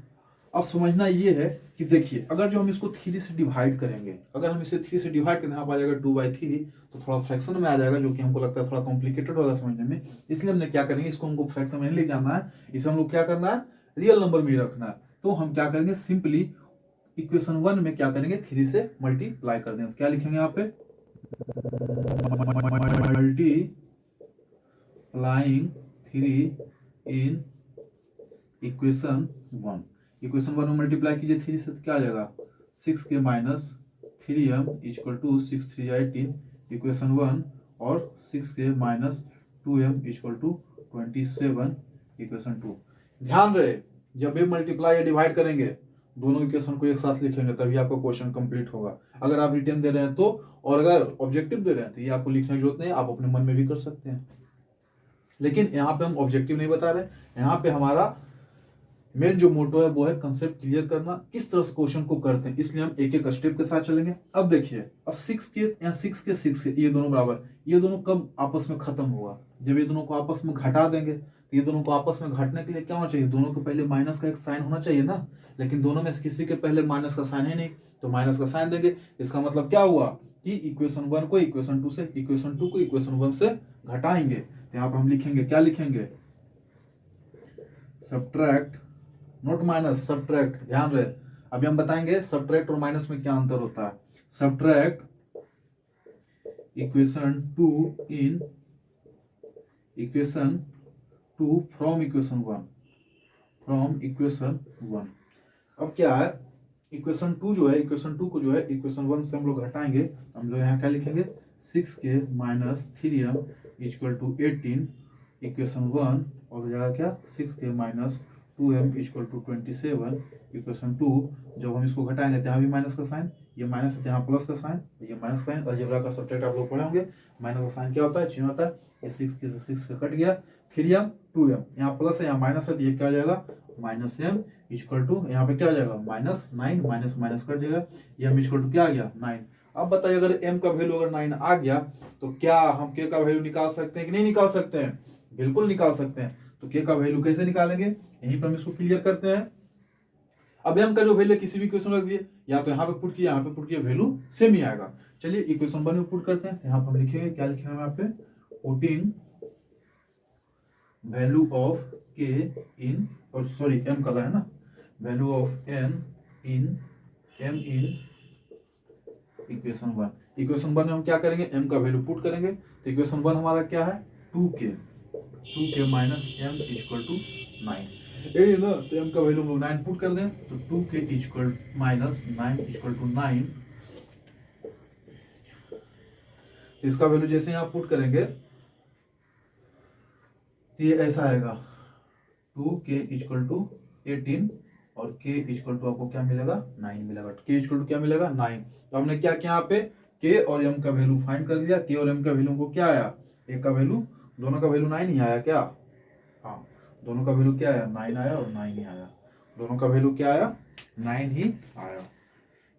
अब समझना ये है कि देखिए, अगर जो हम इसको 3 से डिवाइड करेंगे, अगर हम इसे 3 से डिवाइड करें, यहाँ पर आ जाएगा 2/3, तो थोड़ा फ्रैक्शन में आ जाएगा, जो कि हमको लगता है थोड़ा कॉम्प्लिकेटेड होगा समझने में। इसलिए हमने क्या करेंगे, इसको हमको फ्रैक्शन में नहीं ले जाना है, इसे हम लोग क्या करना है, रियल नंबर में ही रखना है। तो हम क्या करेंगे, सिंपली इक्वेशन 1 में क्या करेंगे, 3 से मल्टीप्लाई कर देंगे। क्या लिखेंगे यहाँ पे, मल्टीप्लाइंग 3 इन इक्वेशन 1। इक्वेशन 1 में मल्टीप्लाई कीजिए 3 से तो क्या आ जाएगा, 6k minus 3m equal to 6 3 18 equation 1, और 6k minus 2m equal to 27 equation 2। ध्यान रहे, जब भी मल्टीप्लाई या डिवाइड करेंगे दोनों इक्वेशन को एक साथ लिखेंगे तभी आपका क्वेश्चन कंप्लीट होगा। अगर आप रिटर्न दे रहे हैं तो, और अगर ऑब्जेक्टिव दे रहे हैं तो ये आपको लिखने की जरूरत नहीं, आप अपने मन में भी कर सकते हैं। लेकिन यहाँ पे हम ऑब्जेक्टिव नहीं बता रहे, यहाँ पे हमारा मेन जो मोटो है वो है कंसेप्ट क्लियर करना, किस तरह से क्वेश्चन को करते हैं, इसलिए हम एक एक स्टेप के साथ चलेंगे। अब देखिए, अब 6 ये दोनों बराबर, ये दोनों कब आपस में खत्म होगा, जब ये दोनों को आपस में घटा देंगे। तो ये दोनों को आपस में घटने के लिए क्या होना चाहिए, दोनों के पहले माइनस का एक साइन होना चाहिए ना, लेकिन दोनों में से किसी के पहले माइनस का साइन है नहीं, तो माइनस का साइन देंगे। इसका मतलब क्या हुआ कि इक्वेशन 1 को इक्वेशन 2 से, इक्वेशन 2 को इक्वेशन 1 से घटाएंगे। तो यहाँ पर हम लिखेंगे, क्या लिखेंगे, सब्ट्रैक्ट, नोट माइनस, सब्ट्रैक्ट। ध्यान रहे, अभी हम बताएंगे सब्ट्रैक्ट और माइनस में क्या अंतर होता है। Subtract equation 2 in equation 2 from equation 1, from equation 1। अब क्या है, इक्वेशन 2 जो है, इक्वेशन 2 को जो है इक्वेशन 1 से हम लोग घटाएंगे। हम लोग यहाँ क्या लिखेंगे, 6k minus 3m equal to 18 equation 1, और हो जाएगा क्या, 6k minus 2m equal to 27 equation 2। जब हम इसको घटाएंगे तो यहाँ भी माइनस का साइन, ये माइनस है तो यहाँ प्लस का साइन, ये माइनस साइन। अलजेब्रा का सब्ट्रैक्ट आप लोग पढ़े होंगे, माइनस का साइन क्या होता है, चिन्ह होता है। ये 6k से 6 का कट गया, 3m 2m, यहाँ प्लस है यहाँ माइनस है, तो ये क्या हो जाएगा, माइनस m इक्वल टू, यहाँ पे क्या हो जाएगा, -9, माइनस माइनस कट जाएगा, ये m इक्वल टू क्या आ गया, 9। अब बताइए, अगर m का वैल्यू अगर 9 आ गया तो क्या हम k का वैल्यू निकाल सकते हैं कि नहीं निकाल सकते हैं, बिल्कुल निकाल सकते हैं। तो k का वैल्यू कैसे निकालेंगे, यहीं पर हम इसको क्लियर करते हैं। अब m का जो वैल्यू किसी भी इक्वेशन रख दिए, या तो यहाँ पे पुट किया, यहाँ पे पुट किया, वैल्यू सेम ही आएगा। चलिए इक्वेशन 1 में पुट करते हैं, यहाँ पर हम लिखेंगे, क्या लिखेंगे यहाँ पे, पुटिंग वैल्यू ऑफ k इन, और सॉरी m का है ना, value of n in m in equation 1। Equation 1 में हम क्या करेंगे, m का वैल्यू पुट करेंगे। तो इक्वेशन 1 हमारा क्या है, 2k minus m equal to 9, यही ना। तो m का वैल्यू हम लोग 9 पुट कर दें, तो 2k equal minus 9 equal to 9। तो इसका वैल्यू जैसे यहाँ पुट करेंगे तो ये ऐसा आएगा, 2k इक्वल टू 18, और k इक्वल टू आपको क्या मिलेगा 9 मिलेगा। k इक्वल टू क्या मिलेगा 9। तो हमने क्या किया यहाँ पे k और m का वैल्यू फाइंड कर लिया। k और m का वैल्यू को क्या आया, एक का वैल्यू, दोनों का वैल्यू 9 ही आया क्या, हाँ दोनों का वैल्यू क्या आया 9 आया और 9 ही आया, दोनों का वैल्यू क्या आया 9 ही आया।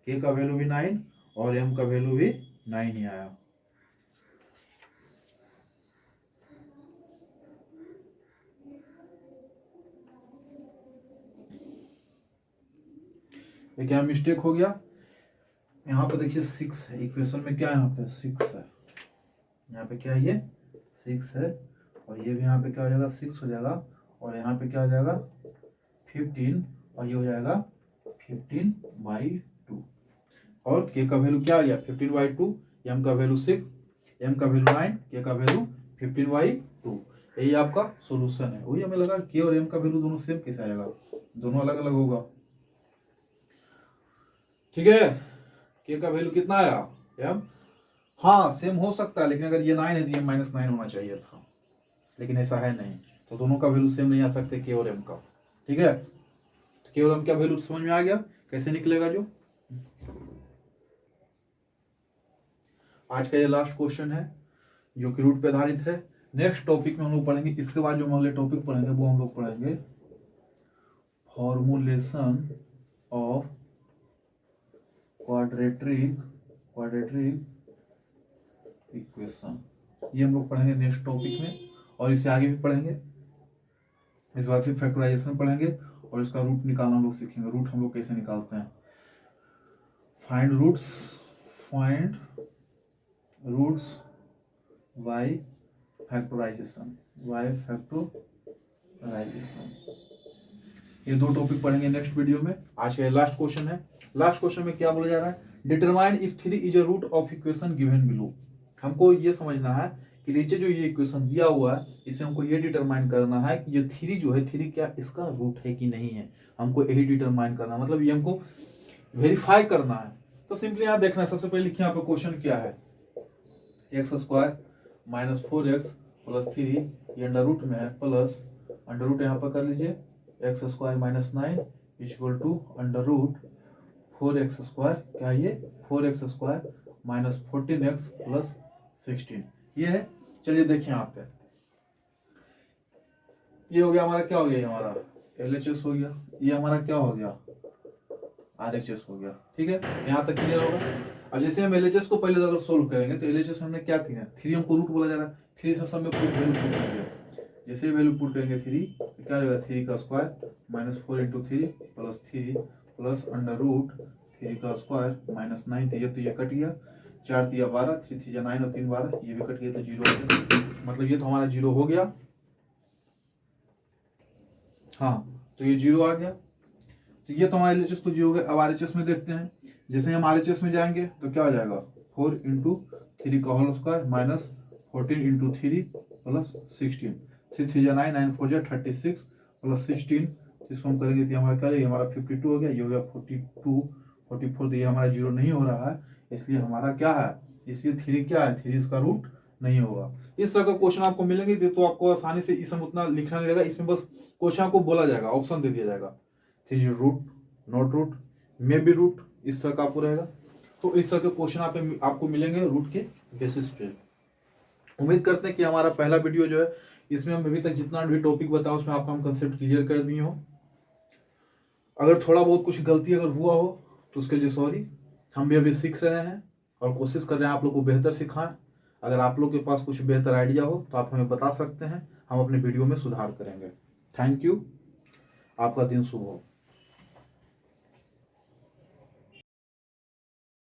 k का वैल्यू भी 9 और m का वैल्यू भी 9 ही आया। ये क्या मिस्टेक हो गया, यहाँ पे देखिए 6 है इक्वेशन में, क्या यहाँ पे 6 है, यहाँ पे क्या है ये 6 है और ये भी यहाँ पे क्या हो जाएगा 6 हो जाएगा और यहाँ पे क्या हो जाएगा 15 और ये हो जाएगा 15/2 और k का वैल्यू क्या आ गया 15/2, m का वैल्यू 6, m का वैल्यू 9, k का वैल्यू 15/2। यही आपका सॉल्यूशन है। वही हमें लगा k और m का वैल्यू दोनों सेम कैसे आएगा, दोनों अलग अलग होगा। ठीक है, k का वैल्यू कितना आया m, हाँ सेम हो सकता है लेकिन अगर ये 9 है तो ये -9 होना चाहिए था, लेकिन ऐसा है नहीं, तो दोनों का वैल्यू सेम नहीं आ सकते k और m का। ठीक है, तो k और m का वैल्यू समझ में आ गया कैसे निकलेगा। जो आज का ये लास्ट क्वेश्चन है जो कि रूट पे आधारित है। नेक्स्ट टॉपिक में हम लोग पढ़ेंगे, इसके बाद जो हम अगले टॉपिक पढ़ेंगे वो हम लोग पढ़ेंगे फॉर्मुलेशन ऑफ क्वाड्रेटिक इक्वेशन, ये हम लोग पढ़ेंगे नेक्स्ट टॉपिक में, और इससे आगे भी पढ़ेंगे। इस बार फिर फैक्टराइजेशन पढ़ेंगे और इसका रूट निकालना हम लोग सीखेंगे। रूट हम लोग कैसे निकालते हैं, फाइंड रूट्स बाय फैक्टराइजेशन, ये दो टॉपिक पढ़ेंगे नेक्स्ट वीडियो में। आज का लास्ट क्वेश्चन है। लास्ट क्वेश्चन में क्या बोला जा रहा है, determine if 3 is a root of equation given below. हमको ये समझना है कि नीचे जो ये इक्वेशन दिया हुआ है इसमें हमको ये डिटरमाइन करना है कि ये 3 जो है 3 क्या इसका रूट है कि नहीं है, हमको यही डिटरमाइन करना है, मतलब ये हमको वेरीफाई करना है। तो सिंपली यहाँ देखना है, सबसे पहले लिखिए यहाँ पे क्वेश्चन क्या है, x² - 4x + 3 ये अंडर रूट में है, प्लस अंडर रूट यहाँ पर कर लीजिए x² - 9 equal to under root 4x² क्या ये 4x² - 14x + 16 ये है। चलिए देखिए यहाँ पे ये हो गया हमारा, क्या हो गया, ये हमारा LHS हो गया, ये हमारा क्या हो गया RHS हो गया। ठीक है, यहाँ तक क्लियर होगा। अब जैसे हम LHS को पहले अगर सोल्व करेंगे तो LHS हमने क्या किया, 3 हमको रूट बोला जा रहा है, 3 से सब में वैल्यू पुट करेंगे, जैसे वैल्यू पुट करेंगे 3 तो क्या हो जाएगा 3 का स्क्वायर -4 × 3 + 3 प्लस अंडर रूट 3 का स्क्वायर -9, तो ये कट गया, 4 × 12, 3 × 9 और 3 12, ये भी कट गया तो 0 हो गया, मतलब ये तो हमारा 0 हो गया। हाँ तो ये 0 आ गया, तो ये तो हमारा LHS तो 0 हो गया। अब RHS में देखते हैं, जैसे हम RHS में जाएंगे तो क्या हो जाएगा 4 × 3 का होल स्क्वायर -14 × 3 + 16, 3 3 9, 9 4 36 + 16, इसको हम करेंगे तो हमारा क्या है, हमारा 52 हो गया, ये हो गया 42 44, तो ये हमारा 0 नहीं हो रहा है, इसलिए हमारा क्या है, इसलिए 3 क्या है, 3 इसका रूट नहीं होगा। इस तरह का क्वेश्चन आपको मिलेंगे तो आपको आसानी से इसमें उतना लिखना नहीं रहेगा, इसमें बस क्वेश्चन आपको बोला जाएगा, ऑप्शन दे दिया जाएगा, 3 root, not root, may be root, इस तरह का आपको रहेगा। तो इस तरह के क्वेश्चन आपको मिलेंगे रूट के बेसिस पे। उम्मीद करते हैं कि हमारा पहला वीडियो जो है इसमें हम अभी तक जितना भी टॉपिक बताया उसमें आपका हम कंसेप्ट क्लियर कर दिए हो। अगर थोड़ा बहुत कुछ गलती अगर हुआ हो तो उसके लिए सॉरी, हम भी अभी सीख रहे हैं और कोशिश कर रहे हैं आप लोग को बेहतर सिखाएं। अगर आप लोग के पास कुछ बेहतर आइडिया हो तो आप हमें बता सकते हैं, हम अपने वीडियो में सुधार करेंगे। थैंक यू, आपका दिन शुभ हो।